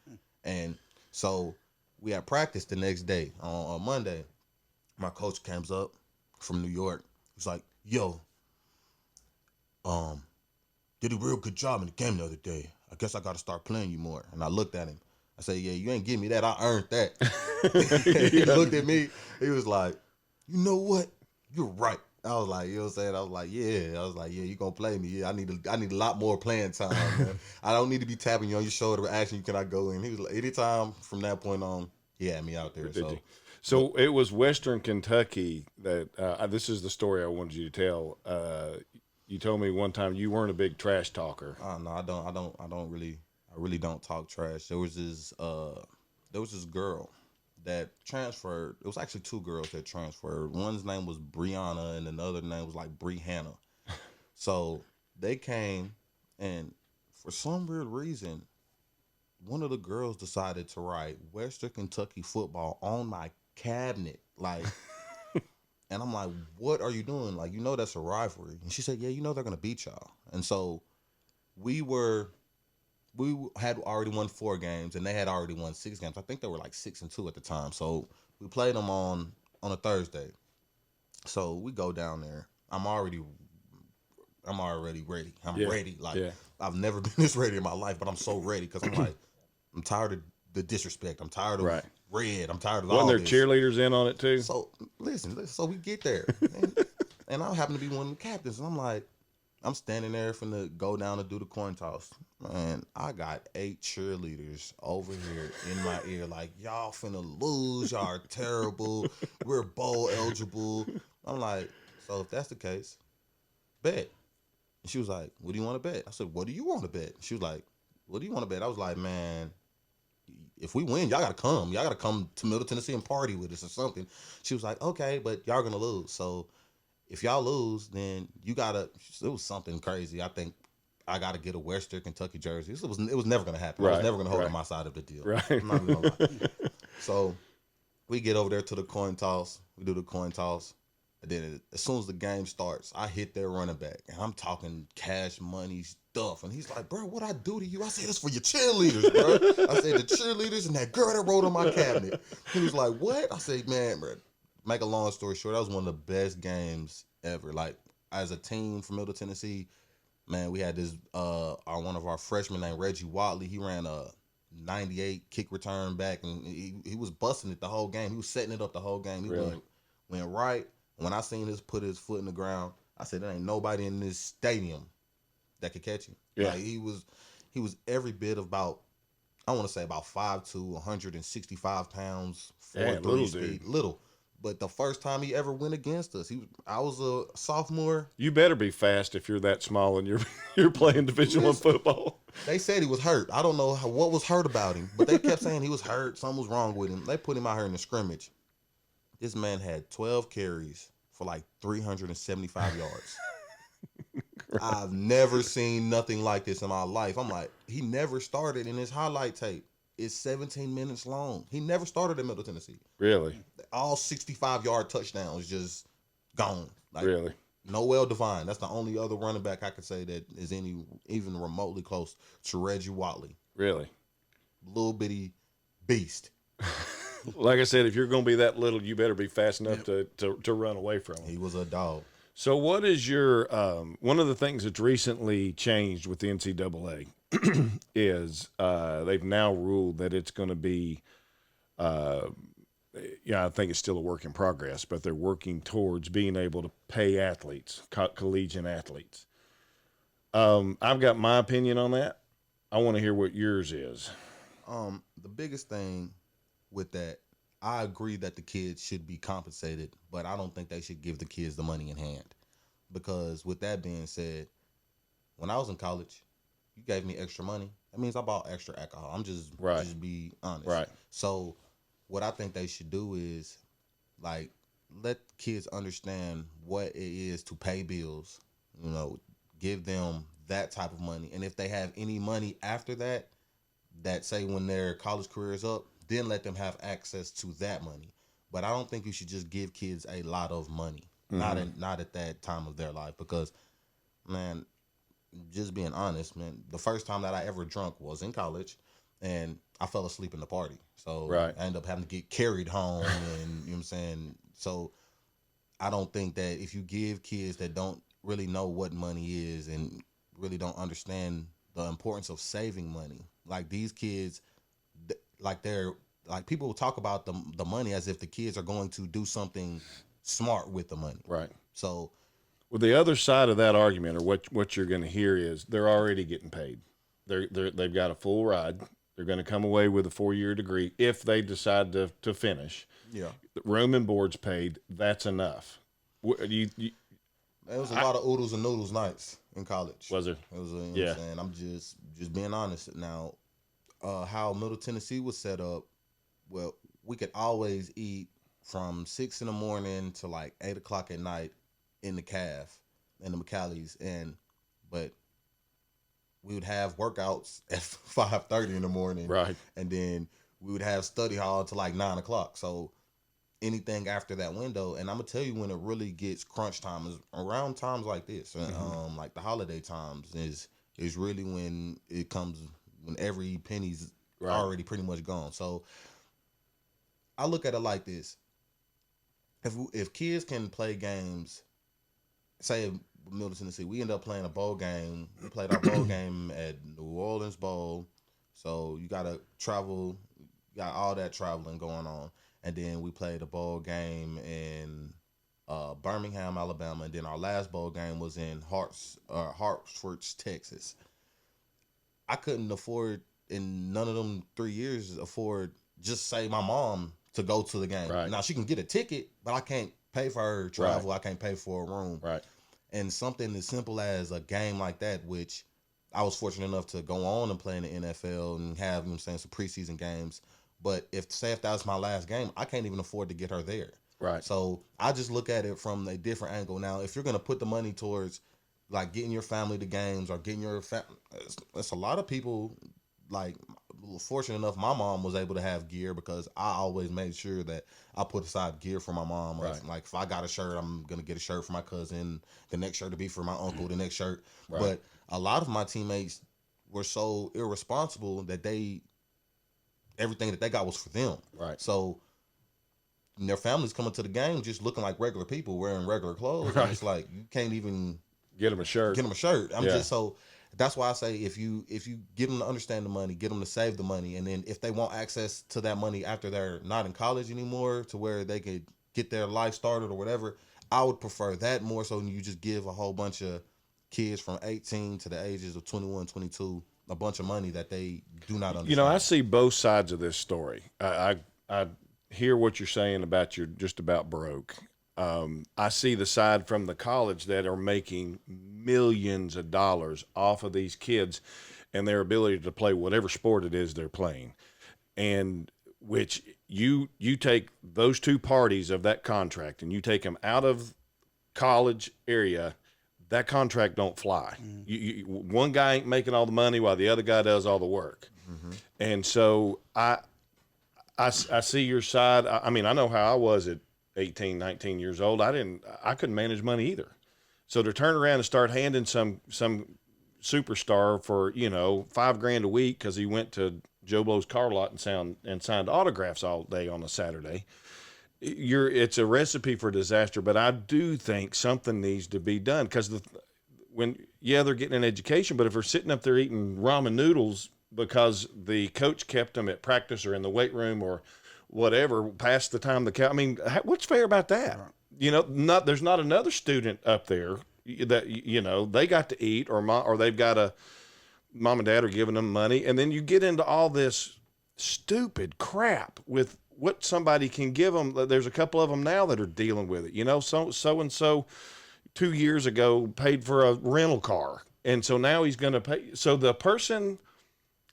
And so we had practice the next day on Monday. My coach comes up from New York. He's like, yo, did a real good job in the game the other day. I guess I got to start playing you more. And I looked at him. I said, yeah, you ain't give me that. I earned that. He looked at me. He was like, you know what? You're right. I was like, you know what I'm saying? I was like, yeah, you gonna play me. Yeah, I need a lot more playing time, man. I don't need to be tapping you on your shoulder, asking you can I go in. He was like, anytime from that point on, he had me out there. So it was Western Kentucky that this is the story I wanted you to tell. You told me one time you weren't a big trash talker. No, I really don't talk trash. There was this girl that transferred. It was actually two girls that transferred. One's name was Brianna and another name was like Brihanna. So they came, and for some weird reason, one of the girls decided to write Western Kentucky football on my cabinet. Like, and I'm like, what are you doing? Like, you know that's a rivalry. And she said, yeah, you know they're going to beat y'all. And so we had already won 4 games, and they had already won 6 games. I think they were like 6-2 at the time. So we played them on a Thursday. So we go down there. I'm already ready. I'm ready. Like, I've never been this ready in my life, but I'm so ready because I'm like, I'm tired of the disrespect. I'm tired of red. I'm tired of all this. Wasn't there cheerleaders in on it too? So listen. So we get there, and I happen to be one of the captains, and I'm like, I'm standing there finna go down to do the coin toss. Man, I got 8 cheerleaders over here in my ear like, y'all finna lose. Y'all are terrible. We're bowl eligible. I'm like, so if that's the case, bet. And she was like, what do you want to bet? I said, what do you want to bet? She was like, what do you want to bet? I was like, man, if we win, y'all got to come. Y'all got to come to Middle Tennessee and party with us or something. She was like, okay, but y'all going to lose. So if y'all lose, then you got to, it was something crazy. I think I got to get a Western Kentucky jersey. It was never going to happen. I was never going to hold on my side of the deal. Right. I'm not gonna lie. So we get over there to the coin toss. We do the coin toss. And then as soon as the game starts, I hit their running back. And I'm talking cash money stuff. And he's like, bro, what I do to you? I said, it's for your cheerleaders, bro. I said, the cheerleaders and that girl that wrote on my cabinet. He was like, what? I said, man, bro. Make a long story short, that was one of the best games ever. Like, as a team from Middle Tennessee, man, we had this one of our freshmen named Reggie Watley. He ran a 98 kick return back, and he was busting it the whole game. He was setting it up the whole game. He went right. When I seen this put his foot in the ground, I said, there ain't nobody in this stadium that could catch him. Yeah. Like, he was every bit about, I want to say about 5'2", 165 pounds, 4'3" speed. Little. But the first time he ever went against us, I was a sophomore. You better be fast if you're that small and you're playing Division I football. They said he was hurt. I don't know what was hurt about him, but they kept saying he was hurt. Something was wrong with him. They put him out here in the scrimmage. This man had 12 carries for like 375 yards. I've never seen nothing like this in my life. I'm like, he never started in his highlight tape. It's 17 minutes long. He never started at Middle Tennessee. Really? All 65-yard touchdowns just gone. Like, really? Noel Devine. That's the only other running back I could say that is even remotely close to Reggie Watley. Really? Little bitty beast. Like I said, if you're going to be that little, you better be fast enough to run away from him. He was a dog. So what is your one of the things that's recently changed with the NCAA is they've now ruled that it's going to be, I think it's still a work in progress, but they're working towards being able to pay athletes, collegiate athletes. I've got my opinion on that. I want to hear what yours is. The biggest thing with that, I agree that the kids should be compensated, but I don't think they should give the kids the money in hand. Because with that being said, when I was in college, you gave me extra money. That means I bought extra alcohol. I'm just be honest. Right. So what I think they should do is like let kids understand what it is to pay bills. You know, give them that type of money. And if they have any money after that, that say when their college career is up, then let them have access to that money. But I don't think you should just give kids a lot of money, not at that time of their life. Because, man, just being honest, man, the first time that I ever drunk was in college, and I fell asleep in the party. So I ended up having to get carried home, and you know what I'm saying. So I don't think that if you give kids that don't really know what money is and really don't understand the importance of saving money, like these kids, like they're like people talk about the money as if the kids are going to do something smart with the money. Right. So, well, the other side of that argument, or what you're going to hear, is they're already getting paid. They've got a full ride. They're going to come away with a 4-year degree if they decide to finish. Yeah. Room and board's paid. That's enough. There was a lot of oodles and noodles nights in college. Was there? It was, you know what I'm saying? I'm just being honest. Now, how Middle Tennessee was set up, well, we could always eat from 6 in the morning to like 8 o'clock at night in the calf and the McCallies, but we would have workouts at 5:30 in the morning, right? And then we would have study hall until like 9 o'clock. So anything after that window, and I'm gonna tell you when it really gets crunch time is around times like this, like the holiday times is really when it comes, when every penny's already pretty much gone. So I look at it like this: if kids can play games, say Middle Tennessee, we end up playing a bowl game. We played our bowl game at New Orleans Bowl, so you gotta travel, you got all that traveling going on, and then we played a bowl game in Birmingham, Alabama, and then our last bowl game was in Hartford, Texas. I couldn't afford in none of them 3 years afford just say my mom to go to the game. Right. Now she can get a ticket, but I can't pay for her travel. I can't pay for a room. Right. And something as simple as a game like that, which I was fortunate enough to go on and play in the NFL and have, you know, some preseason games. But if that was my last game, I can't even afford to get her there. Right. So I just look at it from a different angle. Now, if you're going to put the money towards like getting your family to games or getting your it's a lot of people, like, fortunate enough, my mom was able to have gear because I always made sure that I put aside gear for my mom. Right. Like if I got a shirt, I'm going to get a shirt for my cousin, the next shirt to be for my uncle, the next shirt. Right. But a lot of my teammates were so irresponsible that everything that they got was for them. Right. So their families coming to the game just looking like regular people wearing regular clothes. Right. And it's like, you can't even get them a shirt. That's why I say if you get them to understand the money, get them to save the money, and then if they want access to that money after they're not in college anymore, to where they could get their life started or whatever, I would prefer that more so than you just give a whole bunch of kids from 18 to the ages of 21, 22 a bunch of money that they do not understand. You know, I see both sides of this story. I hear what you're saying about you're just about broke. I see the side from the college that are making millions of dollars off of these kids and their ability to play whatever sport it is they're playing. And which you take those two parties of that contract and you take them out of college area, that contract don't fly. One guy ain't making all the money while the other guy does all the work. Mm-hmm. And so I see your side. I mean, I know how I was at 18, 19 years old. I couldn't manage money either. So to turn around and start handing some superstar for, $5,000 a week because he went to Joe Blow's car lot and signed autographs all day on a Saturday, it's a recipe for disaster. But I do think something needs to be done because they're getting an education, but if they're sitting up there eating ramen noodles because the coach kept them at practice or in the weight room or whatever past the time what's fair about that? There's not another student up there that, you know, they got to eat, or they've got mom and dad are giving them money. And then you get into all this stupid crap with what somebody can give them. There's a couple of them now that are dealing with it. You know, so-and-so 2 years ago paid for a rental car. And so now he's going to pay. So the person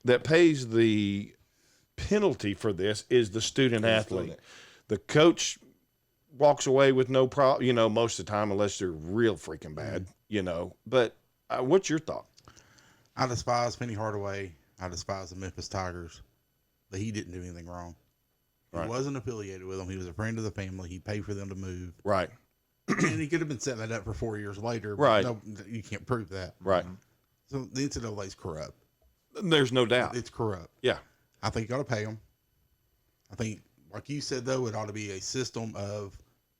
that pays the penalty for this is the student athlete. The coach walks away with no problem, you know, most of the time, unless they're real freaking bad, you know. But what's your thought? I despise Penny Hardaway. I despise the Memphis Tigers. But he didn't do anything wrong. He wasn't affiliated with them. He was a friend of the family. He paid for them to move. Right. And he could have been setting that up for 4 years later. But Right. No, you can't prove that. Right. So the NCAA is corrupt. There's no doubt. It's corrupt. Yeah. I think you got to pay them. I think, like you said, though, it ought to be a system of,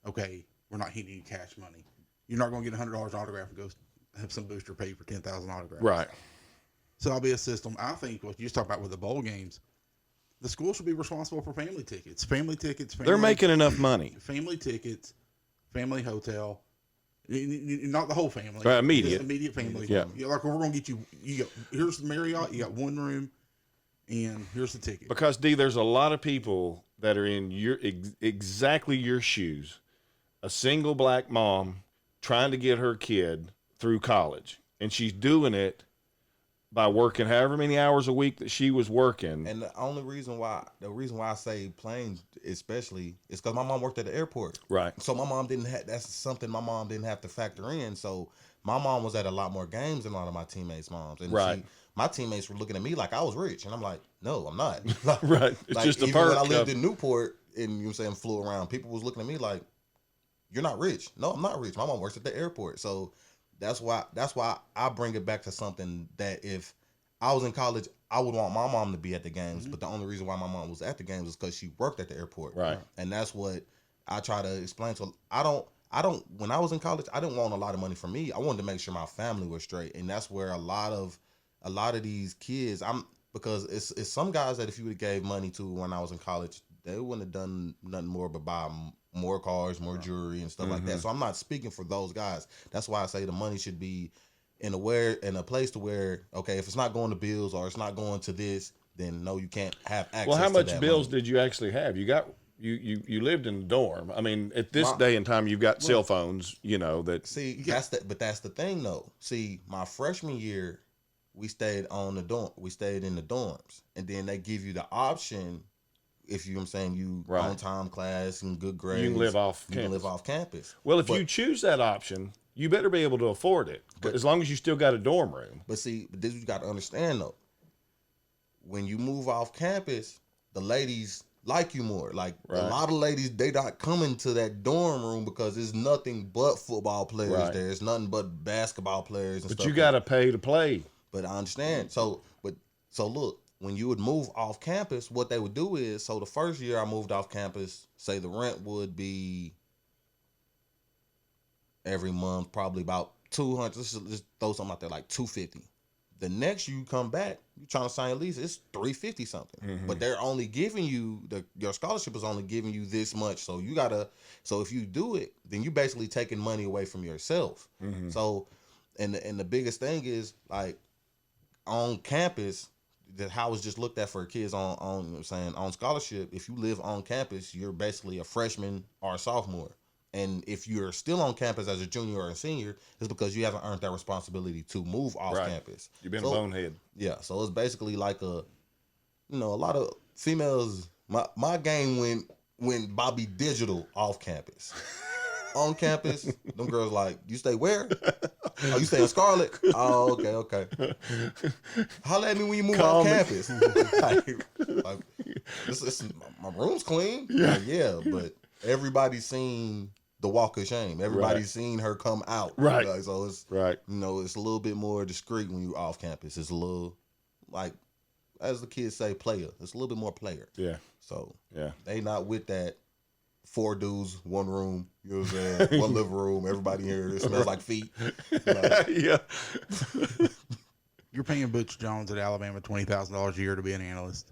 okay, we're not hitting you cash money. You're not going to get $100 autograph and go have some booster pay for 10,000 autographs. Right. So it'll be a system. I think what you just talked about with the bowl games, the school should be responsible for family tickets. They're making enough money. Family tickets, family hotel, not the whole family. Right, immediate. Just immediate family. Yeah. Like, we're going to get you got, here's the Marriott, you got one room, and here's the ticket. Because, D, there's a lot of people that are in exactly your shoes. A single black mom trying to get her kid through college, and she's doing it by working however many hours a week that she was working. And the reason why I say planes especially is because my mom worked at the airport. Right. So my mom that's something my mom didn't have to factor in. So my mom was at a lot more games than a lot of my teammates' moms. And right. My teammates were looking at me like I was rich. And I'm like, no, I'm not. Right. It's like, just a even perk. when I lived in Newport and, you know what I'm saying, flew around, people was looking at me like, you're not rich. No, I'm not rich. My mom works at the airport. So that's why I bring it back to something that if I was in college, I would want my mom to be at the games. Mm-hmm. But the only reason why my mom was at the games is because she worked at the airport. Right. And that's what I try to explain to. I don't. When I was in college, I didn't want a lot of money for me. I wanted to make sure my family was straight, and that's where a lot of these kids. Because it's some guys that if you would have gave money to when I was in college, they wouldn't have done nothing more but buy more cars, more jewelry, and stuff like that. So I'm not speaking for those guys. That's why I say the money should be in a place to where, okay, if it's not going to bills or it's not going to this, then no, you can't have access. Well, how to much that bills money. did you actually have? You lived in a dorm. I mean, at this day and time, you've got cell phones. You know that. See, that's the thing though. See, my freshman year, we stayed on the dorm. We stayed in the dorms, and then they give you the option. If you know what I'm saying, you on time class and good grades, you can live off campus. You can live off campus. Well, if you choose that option, you better be able to afford it. But as long as you still got a dorm room. But see, this you got to understand though. When you move off campus, the ladies like you more. Like a lot of ladies, they not coming to that dorm room because there's nothing but football players there. It's nothing but basketball players and stuff. But you got to pay to play. But I understand. So look, when you would move off campus, what they would do is, so the first year I moved off campus, say the rent would be every month probably about $200. Let's just throw something out there like $250. The next you come back, you trying to sign a lease, it's $350 something. Mm-hmm. But they're only giving you your scholarship is only giving you this much. So you gotta. So if you do it, then you basically taking money away from yourself. Mm-hmm. So, and the biggest thing is like on campus, that how it's just looked at for kids on you know what I'm saying, on scholarship. If you live on campus, you're basically a freshman or a sophomore. And if you're still on campus as a junior or a senior, it's because you haven't earned that responsibility to move off campus. You've been a bonehead. Yeah, so it's basically like a lot of females. My game went Bobby Digital off campus. On campus, them girls like, you stay where? Oh, you stay in Scarlet? Oh, okay. Holla at me when you move off campus. like my room's clean. Yeah, like, yeah, but everybody's seen the walk of shame. Everybody's seen her come out. Right. Like, so it's it's a little bit more discreet when you off campus. It's a little like, as the kids say, player. It's a little bit more player. Yeah. So they not with that 4 dudes, 1 room, you know what I'm saying? 1 living room, everybody here, it smells like feet. Like, yeah. You're paying Butch Jones at Alabama $20,000 a year to be an analyst.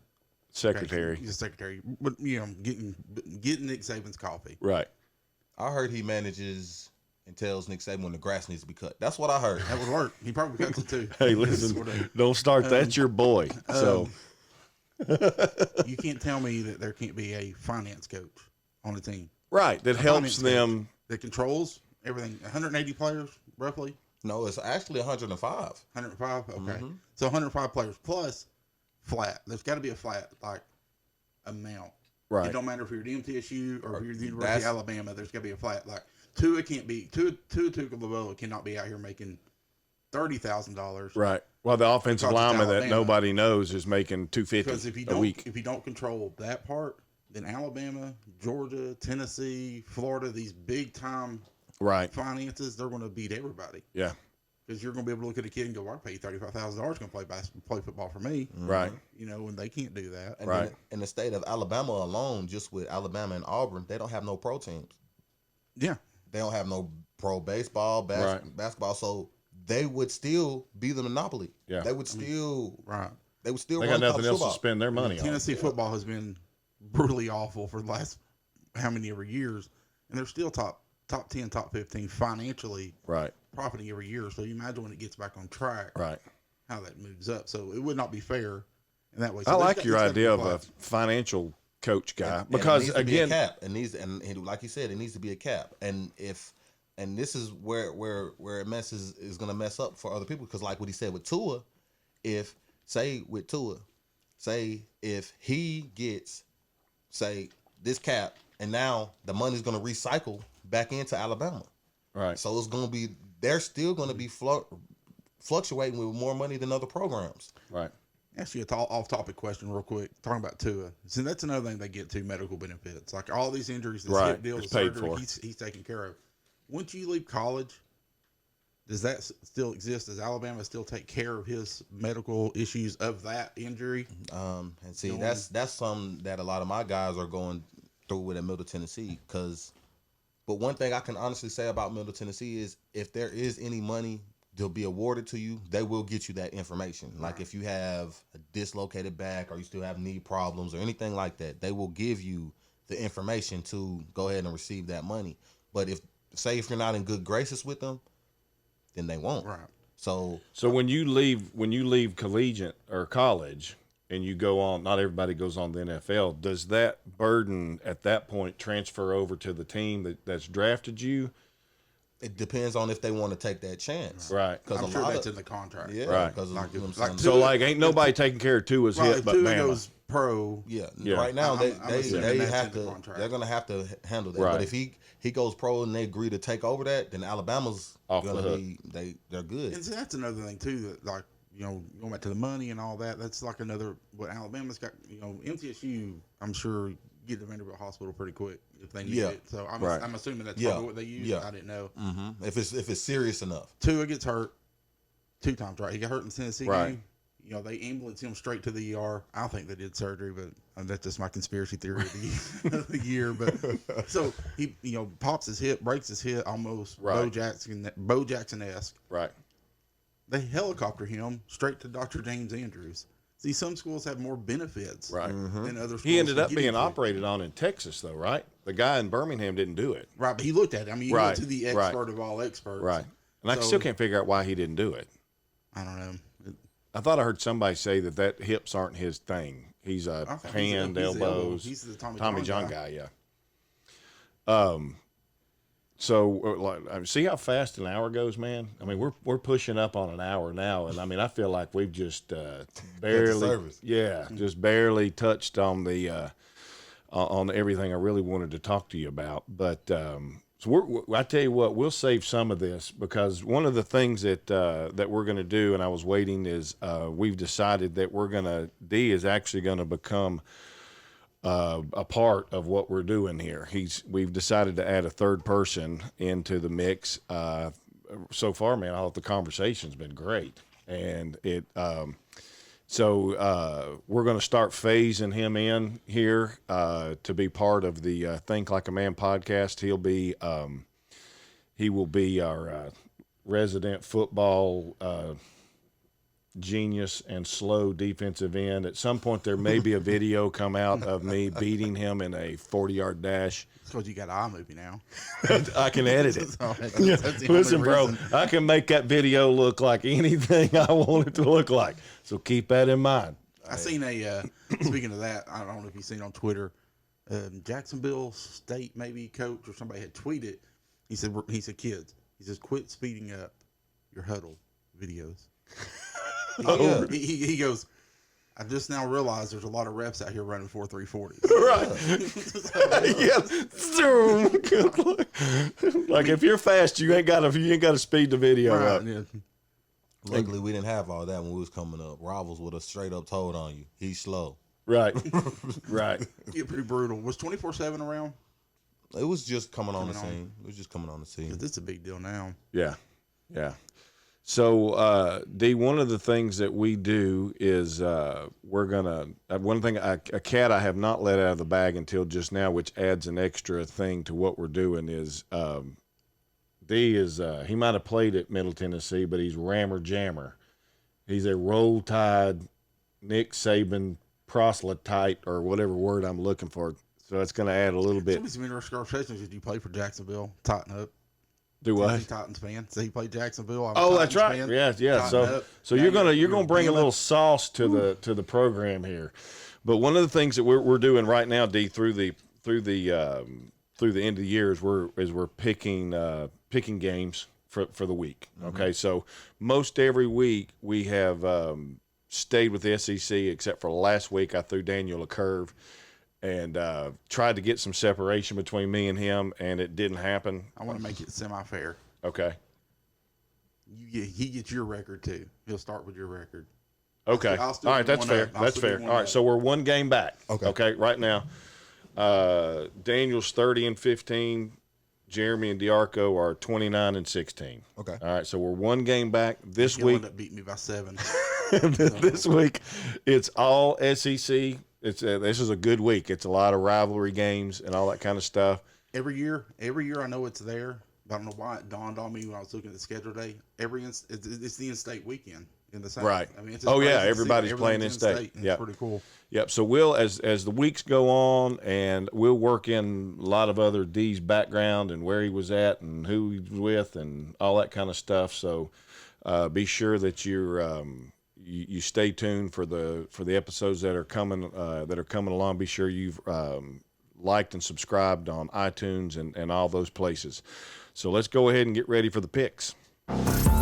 Secretary. He's a secretary. But, getting Nick Saban's coffee. Right. I heard he manages and tells Nick Saban when the grass needs to be cut. That's what I heard. That would work. He probably cuts it too. Hey, listen, don't start. That's your boy. So you can't tell me that there can't be a finance coach on the team. right, that helps them. That controls everything. 180 players, roughly. No, it's actually 105. 105. Okay, so 105 players plus flat. There's got to be a flat amount. Right. It don't matter if you're at MTSU or if you're at the University of Alabama. There's got to be a flat. Tua can't be Tua Tagovailoa cannot be out here making $30,000. Right. Well, the offensive lineman that nobody knows is making $250 because if you a week. If you don't control that part, then Alabama, Georgia, Tennessee, Florida, these big time finances, they're going to beat everybody. Yeah. Because you're going to be able to look at a kid and go, well, I pay $35,000 going to play football for me. Right. You know, and they can't do that. And right. In the state of Alabama alone, just with Alabama and Auburn, they don't have no pro teams. Yeah. They don't have no pro baseball, basketball. So they would still be the monopoly. Yeah. They would still They would still. They got nothing else to spend their money on. Tennessee football has been brutally awful for the last how many ever years, and they're still top 10, top 15 financially. Right. Profiting every year. So you imagine when it gets back on track. Right. How that moves up. So it would not be fair in that way. So I like your idea of a financial coach guy because it needs to again, be a cap. And like you said, it needs to be a cap. And this is where it is going to mess up for other people because like what he said with Tua, if he gets this cap and now the money's going to recycle back into Alabama. Right. So it's going to be they're still going to be fluctuating with more money than other programs. Right. Ask you a off-topic question real quick. Talking about Tua. So that's another thing they get to, medical benefits. Like all these injuries, this hip deal, the surgery, he's taken care of. Once you leave college, does that still exist? Does Alabama still take care of his medical issues of that injury? And see, that's something that a lot of my guys are going through with at Middle Tennessee. But one thing I can honestly say about Middle Tennessee is if there is any money to be awarded to you, they will get you that information. Like if you have a dislocated back or you still have knee problems or anything like that, they will give you the information to go ahead and receive that money. But if you're not in good graces with them, then they won't. Right. So when you leave collegiate or college and you go on, not everybody goes on the NFL, does that burden at that point transfer over to the team that's drafted you? It depends on if they want to take that chance. Right. Because I'm sure that's in the contract. Yeah. Right. So ain't nobody taking care of Tua's hip but Bama. Goes pro. Yeah. Right now they're going to have to handle that. Right. But if he goes pro and they agree to take over that, then Alabama's off going the to hook. be they're good. And so that's another thing too. That going back to the money and all that. That's like another what Alabama's got. MTSU. I'm sure get to Vanderbilt Hospital pretty quick if they need it. So I'm assuming that's probably what they use. Yeah. I didn't know. Mm-hmm. If it's serious enough. Tua gets hurt 2 times, right? He got hurt in the Tennessee game. They ambulance him straight to the ER. I think they did surgery, but that's just my conspiracy theory of the year. But so he, pops his hip, breaks his hip, almost Bo Jackson-esque. Right. They helicopter him straight to Dr. James Andrews. See, some schools have more benefits than other schools. He ended up being operated on in Texas, though, right? The guy in Birmingham didn't do it. Right, but he looked at it. I mean, he went to the expert of all experts. Right. And I still can't figure out why he didn't do it. I don't know. I thought I heard somebody say that hips aren't his thing. He's a hand, elbows. He's the Tommy John guy, yeah. So see how fast an hour goes, man. I mean, we're pushing up on an hour now, and I mean, I feel like we've just barely, just barely touched on the on everything I really wanted to talk to you about. But so I tell you what, we'll save some of this because one of the things that we're going to do, and I was waiting, is we've decided that D is actually going to become a part of what we're doing here. We've decided to add a third person into the mix. So far, man, I thought the conversation's been great, and so we're going to start phasing him in here to be part of the Think Like a Man podcast. He will be our resident football genius and slow defensive end. At some point, there may be a video come out of me beating him in a 40-yard dash. It's because you got iMovie now. I can edit it. That's Yeah. the only Listen, bro, reason. I can make that video look like anything I want it to look like. So keep that in mind. I seen a speaking of that, I don't know if you've seen on Twitter, Jacksonville State maybe coach or somebody had tweeted. He said kids. He says quit speeding up your huddle videos. He goes, I just now realized there's a lot of reps out here running 4.340s. Right. Yeah. Like if you're fast, you ain't got to speed the video up. Yeah. Luckily, we didn't have all that when we was coming up. Rivals would have straight up told on you, he's slow. Right. Right. Yeah, pretty brutal. Was 24/7 around? It was just coming on the scene. It was just coming on the scene. This is a big deal now. Yeah. Yeah. So, D, one of the things that we do is we're going to – one thing, a cat I have not let out of the bag until just now, which adds an extra thing to what we're doing is D is he might have played at Middle Tennessee, but he's Rammer Jammer. He's a Roll Tide, Nick Saban proselyte or whatever word I'm looking for. So it's going to add a little bit. Some interesting conversations. Did you play for Jacksonville? Tighten up. Do what? Tennessee Titans fan. So he played Jacksonville. I'm a Oh, that's Titans right. fan. Yeah. Tighten up. So Now you're gonna bring a little sauce to the program here. But one of the things that we're doing right now, D, through the end of the year is we're picking games for the week. Okay, so most every week we have stayed with the SEC except for last week. I threw Daniel a curve and tried to get some separation between me and him, and it didn't happen. I want to make it semi-fair. Okay. He gets your record too. He'll start with your record. Okay. I'll still All right, give that's one fair. up. I'll That's still fair. give All one right, up. so we're one game back. Okay. Okay, right now. Daniel's 30-15. Jeremy and Dearco are 29-16. Okay. All right, so we're one game back. This He'll week, end up beating me by 7. this week, it's all SEC. This is a good week. It's a lot of rivalry games and all that kind of stuff. Every year I know it's there, but I don't know why it dawned on me when I was looking at the schedule today. It's the in-state weekend in the South. Right. I mean, it's Oh, crazy yeah, to see everybody's playing everything's in-state. and Yep. It's pretty cool. Yep. So we'll, as the weeks go on, and we'll work in a lot of other D's background and where he was at and who he was with and all that kind of stuff. So be sure that you stay tuned for the episodes that are coming along. Be sure you've liked and subscribed on iTunes and all those places. So let's go ahead and get ready for the picks.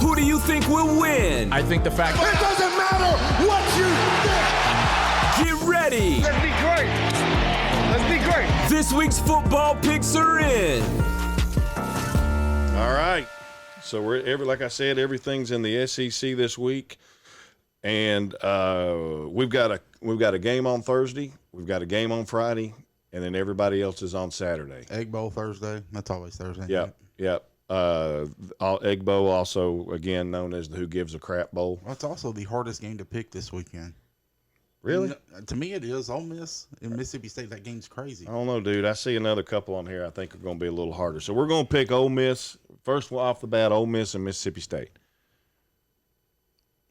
Who do you think will win? I think the fact It doesn't matter what you think. Get ready. Let's be great. Let's be great. This week's football picks are in. All right. So like I said, everything's in the SEC this week, and we've got a game on Thursday, we've got a game on Friday, and then everybody else is on Saturday. Egg Bowl Thursday. That's always Thursday. Yep. Egg Bowl, also again known as the Who Gives a Crap Bowl. Well, it's also the hardest game to pick this weekend. Really? To me, it is. Ole Miss and Mississippi State. That game's crazy. I don't know, dude. I see another couple on here I think are going to be a little harder. So we're going to pick Ole Miss. First one off the bat, Ole Miss and Mississippi State.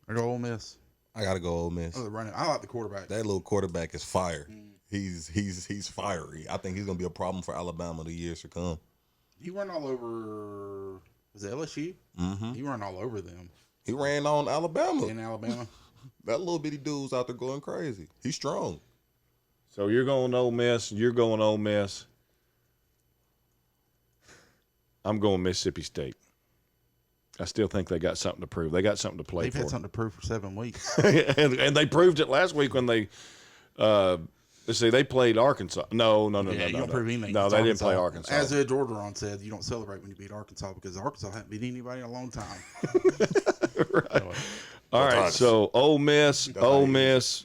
I go Ole Miss. I gotta go Ole Miss. Oh, they're running. I like the quarterback. That little quarterback is fire. He's fiery. I think he's gonna be a problem for Alabama the years to come. He run all over. Was it LSU? Mm-hmm. He run all over them He ran on Alabama. in Alabama. That little bitty dude's out there going crazy. He's strong. So you're going Ole Miss. You're going Ole Miss. I'm going Mississippi State. I still think they got something to prove. They got something to play They've for. had something to prove for 7 weeks. and they proved it last week when they let's see, they played Arkansas. No. You don't prove anything. No, It's they didn't play Arkansas. Arkansas. As Ed Orgeron said, you don't celebrate when you beat Arkansas because Arkansas hasn't beat anybody in a long time. Right. All right, so Ole Miss,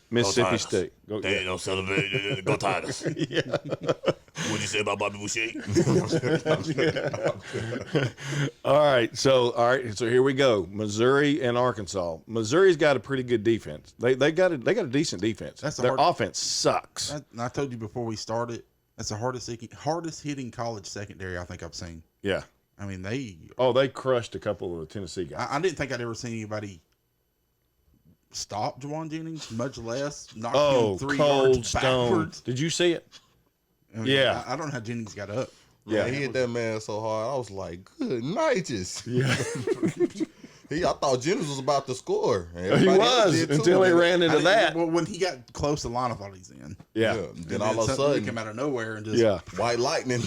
Mississippi State. Go, They don't celebrate. Go Tigers. yeah. What'd you say about Bobby Boucher? All right, so here we go. Missouri and Arkansas. Missouri's got a pretty good defense. They got a decent defense. Their offense sucks. And I told you before we started, that's the hardest hitting college secondary I think I've seen. Yeah. I mean, they crushed a couple of the Tennessee guys. I didn't think I'd ever seen anybody stop Juwan Jennings, much less knock him 3 cold yards stone. backwards. Did you see it? I mean, Yeah. I don't know how Jennings got up. Yeah, he hit that man so hard. I was like, good night. Yeah. I thought Jennings was about to score. He was until he ran into that. Well, when he got close to the line, I thought he's in. Yeah. Then all of a sudden, he came out of nowhere and just white lightning.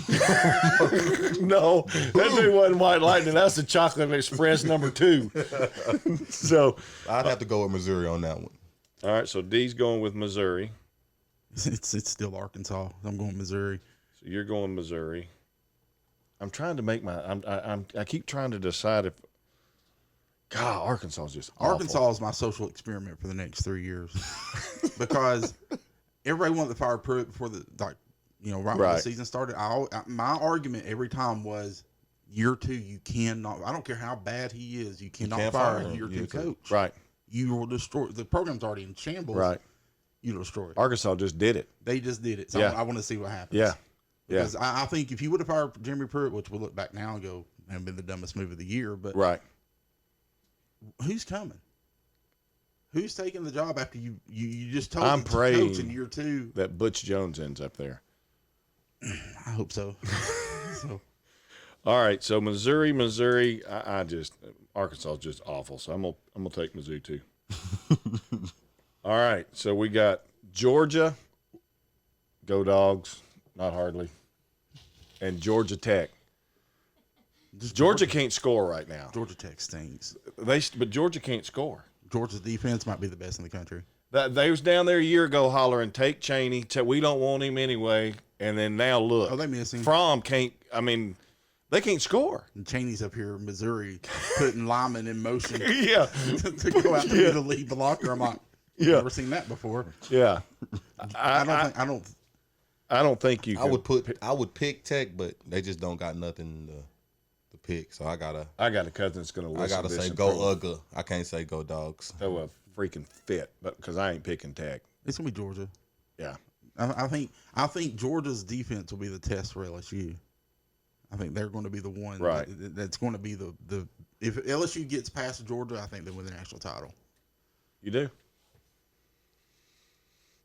No, that dude wasn't White Lightning. That's the Chocolate Express #2. So I'd have to go with Missouri on that one. all right, so D's going with Missouri. it's still Arkansas. I'm going Missouri. So you're going Missouri. I'm trying to make I keep trying to decide if Arkansas is just awful. Arkansas is my social experiment for the next 3 years because everybody wanted to fire Pruitt before right when the season started. My argument every time was year 2 you cannot. I don't care how bad he is, you cannot fire a year 2 coach. Right. You will destroy the program's already in shambles. Right. You destroy it. Arkansas just did it. They just did it. So Yeah. I want to see what happens. Yeah. Because I think if you would have fired Jeremy Pruitt, which we'll look back now and go, have been the dumbest move of the year, but Right. who's coming? Who's taking the job after you just told I'm him to praying coach in year 2? that Butch Jones ends up there. I hope so. All right, so Missouri, Arkansas is just awful. So I'm gonna take Mizzou too. All right, so we got Georgia, go Dogs, not hardly, and Georgia Tech. Georgia can't score right now. Georgia Tech stinks. But Georgia can't score. Georgia's defense might be the best in the country. They was down there a year ago hollering, take Chaney. We don't want him anyway. And then now look. Oh, they miss him. Fromm can't. I mean, they can't score. And Chaney's up here in Missouri putting Lyman in motion. Yeah. to go out to the lead blocker. I'm like, never seen that before. Yeah. I don't think you. I would pick Tech, but they just don't got nothing to pick. So I got a cousin that's gonna listen. I gotta say go Ugga. I can't say go Dogs. Oh, a freaking fit, but because I ain't picking Tech. It's gonna be Georgia. Yeah. I think Georgia's defense will be the test for LSU. I think they're going to be the one that's going to be the if LSU gets past Georgia, I think they win the national title. You do?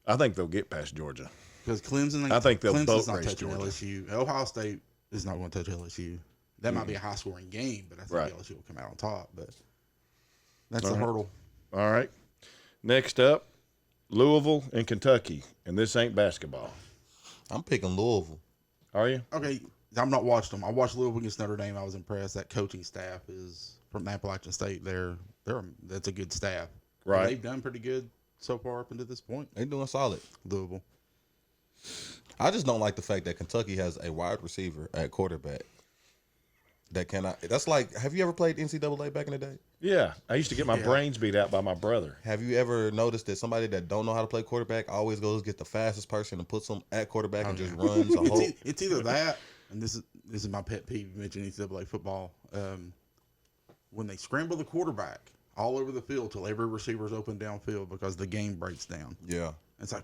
I think they'll get past Georgia. Because Clemson, I think they'll Clemson's boat not race touching Georgia. LSU. Ohio State is not going to touch LSU. That might be a high scoring game, but I think LSU will come out on top. But that's the hurdle. All right. Next up, Louisville and Kentucky, and this ain't basketball. I'm picking Louisville. Are you? Okay, I'm not watched them. I watched Louisville against Notre Dame. I was impressed. That coaching staff is from Appalachian State. That's a good staff. Right. They've done pretty good so far up until this point. They're doing solid. Louisville. I just don't like the fact that Kentucky has a wide receiver at quarterback that cannot. That's like, have you ever played NCAA back in the day? Yeah. I used to get my brains beat out by my brother. Have you ever noticed that somebody that don't know how to play quarterback always goes get the fastest person and puts them at quarterback and just runs a whole? It's either that, and this is my pet peeve. You mentioned NCAA football. When they scramble the quarterback all over the field till every receiver's open downfield because the game breaks down. Yeah. It's like,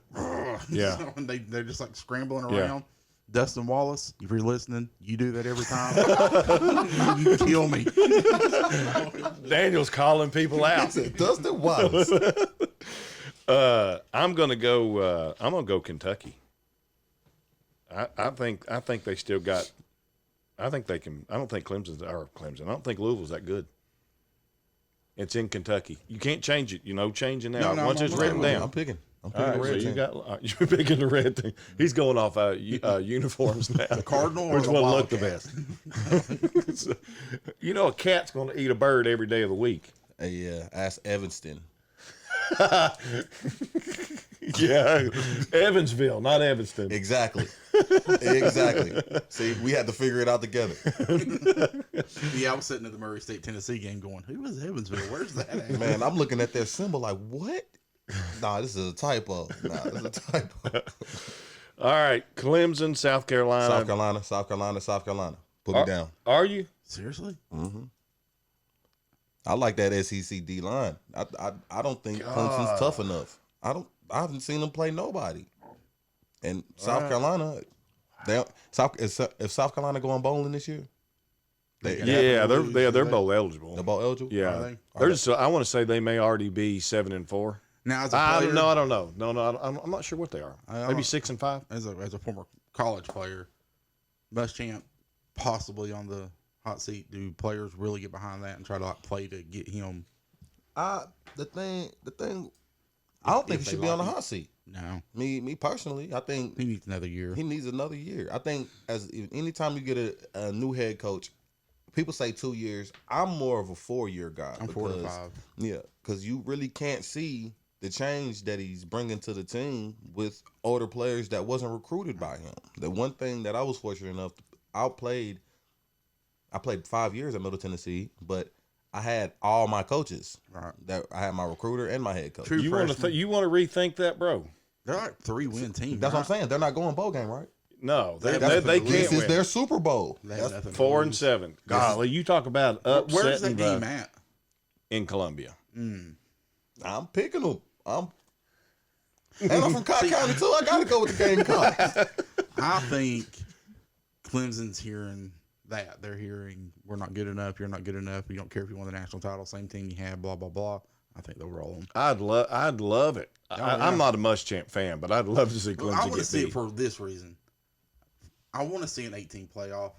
yeah. And they're just like scrambling around. Dustin Wallace, if you're listening, you do that every time. You kill me. Daniel's calling people out. Dustin Wallace. I'm gonna go Kentucky. I think they still got. I think they can. I don't think Clemson. I don't think Louisville's that good. It's in Kentucky. You can't change it. Changing now. Once it's written down. I'm picking. All right, so you're picking the red thing. He's going off uniforms now. The Cardinal Which or the one looked the Wildcat? best? So, a cat's going to eat a bird every day of the week. Yeah, ask Evanston. Yeah, Evansville, not Evanston. Exactly. See, we had to figure it out together. Yeah, I was sitting at the Murray State Tennessee game going, who is Evansville? Where's that at? Man, I'm looking at their symbol like, what? Nah, this is a typo. All right, Clemson, South Carolina. South Carolina. Put me down. Are you? Seriously? Mm-hmm. I like that SEC D line. I don't think Clemson's tough enough. I haven't seen them play nobody. And South Carolina, if South Carolina going bowling this year? They're bowl eligible. They're bowl eligible. Yeah, I want to say they may already be 7-4. Now, as a player, I don't know. No, I'm not sure what they are. Maybe 6-5. As a former college player, Muschamp possibly on the hot seat. Do players really get behind that and try to play to get him? The thing. I don't think he should be on the hot seat. No, me personally, I think he needs another year. He needs another year. I think anytime you get a new head coach, people say 2 years. I'm more of a 4-year guy. I'm 4 to 5. Yeah, because you really can't see the change that he's bringing to the team with older players that wasn't recruited by him. The one thing that I was fortunate enough, I played 5 years at Middle Tennessee, but I had all my coaches. Right. That I had my recruiter and my head coach. You want to rethink that, bro? They're like 3-win team. That's what I'm saying. They're not going bowl game, right? No, they can't This win. is their Super Bowl. That's 4-7. Golly, you talk about upsetting. Where's that game at? In Columbia. I'm picking them. And I'm from Cobb County too. I got to go with the Gamecocks. I think Clemson's hearing that. They're hearing we're not good enough. You're not good enough. We don't care if you won the national title. Same team you had. Blah blah blah. I think they'll roll them. I'd love it. I'm not a Muschamp fan, but I'd love to see Clemson I want to see beat. it for this reason. I want to see an 18 playoff,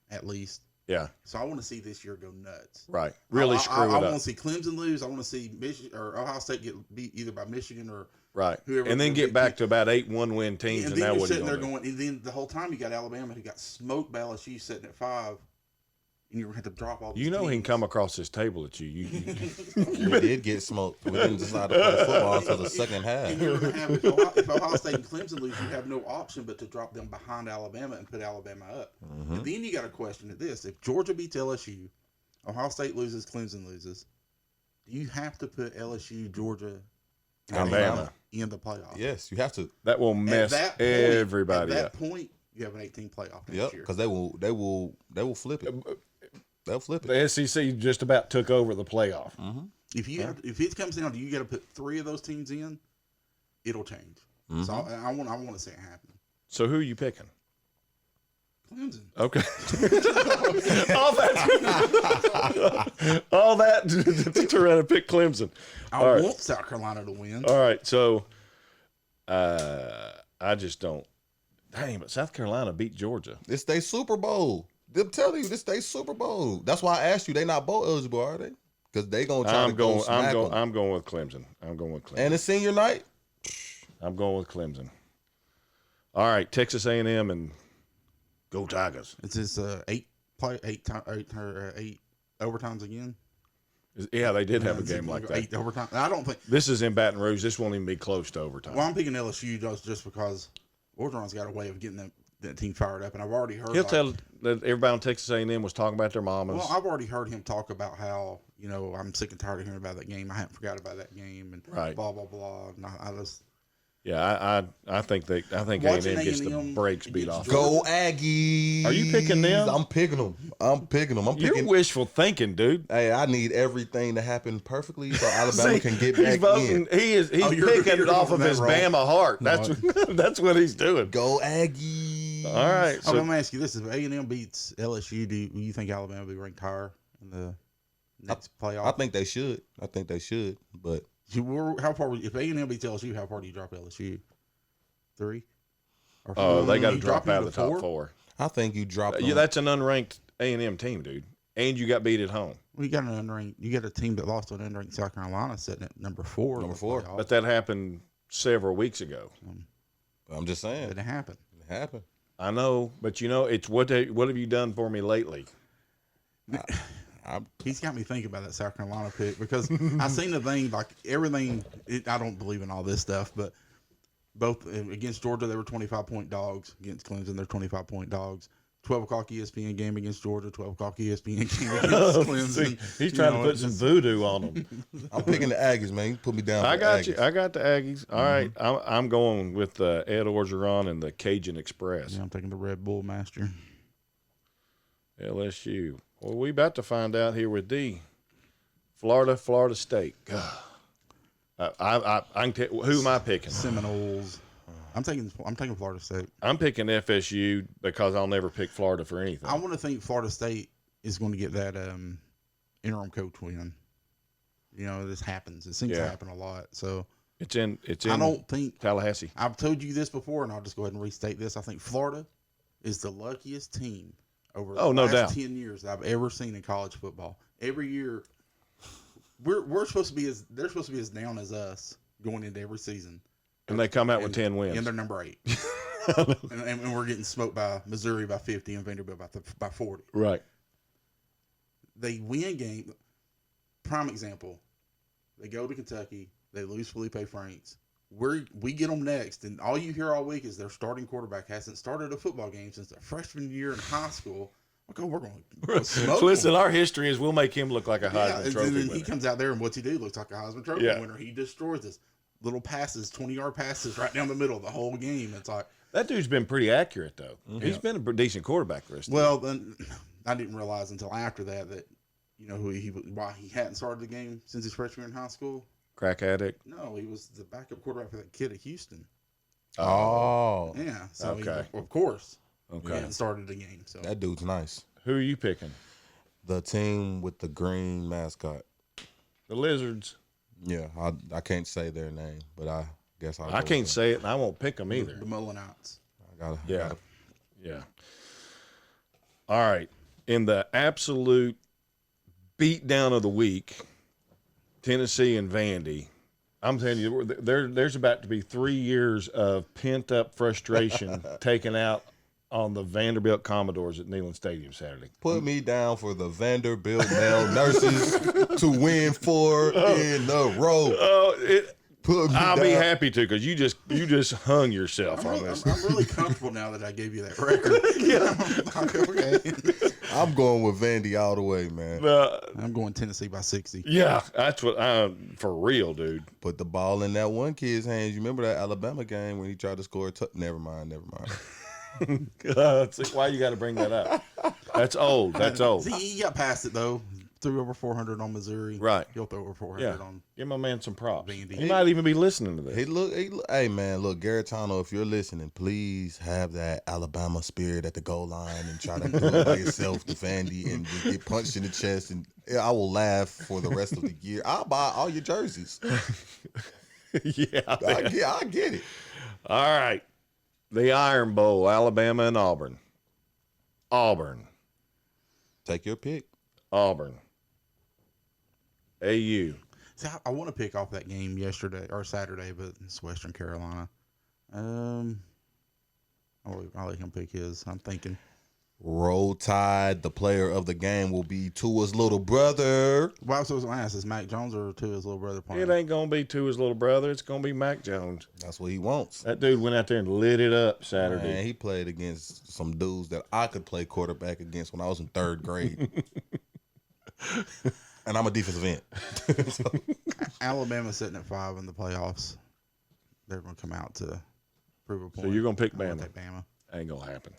at least. Yeah. So I want to see this year go nuts. Right. Really screw it up. I want to see Clemson lose. I want to see Michigan or Ohio State get beat either by Michigan or right. Whoever. And then get back to about 8 one-win teams. And then then now you're what sitting are you there going? And then the whole time you got Alabama who got smoked by LSU sitting at 5. And you're going to have to drop all these You know teams. he can come across this table at you. We did get smoked. We didn't decide to play football until the second half. And you're going to have, if Ohio State and Clemson lose, you have no option but to drop them behind Alabama and put Alabama up. Mm-hmm. And then you got to question at this. If Georgia beats LSU, Ohio State loses, Clemson loses, do you have to put LSU, Georgia, Alabama in the playoffs? Yes, you have to. That will mess everybody up. up. At that point, you have an 18 playoff next Yep, year. because they will flip it. They'll flip it. The SEC just about took over the playoff. Mm-hmm. If it comes down to you got to put 3 of those teams in, it'll change. Mm-hmm. So I want to see it happen. So who are you picking? Clemson. Okay. all that to try to pick Clemson. I want South Carolina to win. All right, so I just don't. Dang, but South Carolina beat Georgia. It's their Super Bowl. They're telling you this their Super Bowl. That's why I asked you. They not bowl eligible, are they? Because they gonna try to go smack them. I'm going with Clemson. And it's senior night. I'm going with Clemson. All right, Texas A&M and go Tigers. It's this 8 overtimes again. Yeah, they did have a game like that. 8 overtime. I don't think this is in Baton Rouge. This won't even be close to overtime. Well, I'm picking LSU just because Orgeron's got a way of getting that team fired up, and I've already heard. He'll tell that everybody on Texas A&M was talking about their mamas. Well, I've already heard him talk about how I'm sick and tired of hearing about that game. I haven't forgot about that game, and blah blah blah. And I just. Yeah, I think A&M gets the brakes beat off. Go Aggies! Are you picking them? I'm picking them. I'm picking. You're wishful thinking, dude. Hey, I need everything to happen perfectly so Alabama can get back voting, in. He's picking off of his Bama heart. That's that's what he's doing. Go Aggies! All right. So I'm gonna ask you this: if A&M beats LSU, do you think Alabama will be ranked higher in the next playoff? I think they should. But. How far? If A&M beats LSU, how far do you drop LSU? 3? Oh, they got to drop out of the top 4. I think you drop. Yeah, that's an unranked A&M team, dude. And you got beat at home. Well, you got an unranked. You got a team that lost to an unranked South Carolina, sitting at number 4. Number 4. But that happened several weeks ago. I'm just saying. It happened. It happened. I know, but it's what have you done for me lately? He's got me thinking about that South Carolina pick because I seen the thing like everything. I don't believe in all this stuff, but both against Georgia they were 25-point dogs. Against Clemson they're 25-point dogs. 12 o'clock ESPN game against Georgia. 12 o'clock ESPN game against Clemson. He's trying to put some voodoo on them. I'm picking the Aggies, man. You put me down. I got Aggies. you. I got the Aggies. All right, I'm going with Ed Orgeron and the Cajun Express. Yeah, I'm taking the Red Bull Master. LSU. Well, we about to find out here with D. Florida State. I can tell, who am I picking? Seminoles. I'm taking Florida State. I'm picking FSU because I'll never pick Florida for anything. I want to think Florida State is going to get that interim coach win. You know, this happens. It seems to happen a lot. So it's in I don't think Tallahassee. I've told you this before, and I'll just go ahead and restate this. I think Florida is the luckiest team over the last 10 years that I've ever seen in college football. Every year, we're supposed to be they're supposed to be as down as us going into every season, and they come out with 10 wins, and they're number 8, and we're getting smoked by Missouri by 50 and Vanderbilt by 40. Right. They win game. Prime example. They go to Kentucky. They lose Felipe Franks. We get them next, and all you hear all week is their starting quarterback hasn't started a football game since their freshman year in high school. Okay, we're going to smoke Listen, them. our history is we'll make him look like a Heisman Trophy and then winner. he comes out there, and what's he do? Looks like a Heisman Trophy winner. He destroys us. Little passes, 20-yard passes right down the middle of the whole game. It's like that dude's been pretty accurate, though. Mm-hmm. He's been a decent quarterback the rest of the Well, then I didn't realize until after that you know why he hadn't started the game since his freshman year in high school. Crack addict? No, he was the backup quarterback for that kid at Houston. Oh. Yeah. So Okay. of course. Okay. He hadn't started the game. So That dude's nice. Who are you picking? The team with the green mascot. The Lizards. Yeah, I can't say their name, but I guess I'll I go can't with say it, and I won't pick them either. the Mullinites. them. Yeah. All right. In the absolute beatdown of the week, Tennessee and Vandy. I'm telling you, there's about to be 3 years of pent-up frustration taken out on the Vanderbilt Commodores at Neyland Stadium Saturday. Put me down for the Vanderbilt male nurses to win 4 in a row. I'll be happy to, because you just hung yourself on this. I'm really comfortable now that I gave you that record. Okay. I'm going with Vandy all the way, man. I'm going Tennessee by 60. Yeah, that's what for real, dude. Put the ball in that one kid's hands. You remember that Alabama game when he tried to score a Never mind. Why you got to bring that up? That's old. That's old. See, he got past it, though. Threw over 400 on Missouri. Right. He'll throw over 400 on Give my man some props. Vandy. He might even be listening to this. Hey man, look, Garetano, if you're listening, please have that Alabama spirit at the goal line and try to do it by yourself to Vandy and just get punched in the chest, and I will laugh for the rest of the year. I'll buy all your jerseys. Yeah, I get it. All right. The Iron Bowl, Alabama and Auburn. Take your pick. Auburn. AU. See, I want to pick off that game yesterday or Saturday, but it's Western Carolina. I'll let him pick his. I'm thinking. Roll Tide, the player of the game will be Tua's little brother. Well, I was going to ask, is Mac Jones or Tua's little brother playing? It ain't going to be Tua's little brother. It's going to be Mac Jones. That's what he wants. That dude went out there and lit it up Saturday. Man, he played against some dudes that I could play quarterback against when I was in 3rd grade. And I'm a defensive end. So. Alabama's sitting at 5 in the playoffs. They're going to come out to prove a point. So you're going to pick I'm gonna Bama? take Bama. Ain't going to happen.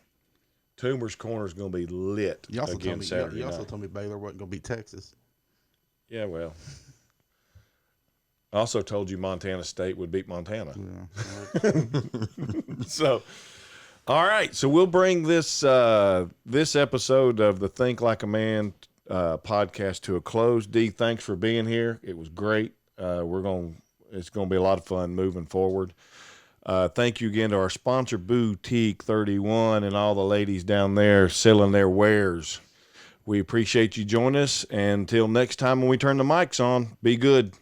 Toomer's Corner is going to be lit again Saturday You also night. told me Baylor wasn't going to beat Texas. Yeah, well. I also told you Montana State would beat Montana. Yeah. So, all right. So we'll bring this this episode of the Think Like a Man podcast to a close. D, thanks for being here. It was great. It's going to be a lot of fun moving forward. Thank you again to our sponsor, Boutique 31, and all the ladies down there selling their wares. We appreciate you joining us. And until next time when we turn the mics on, be good.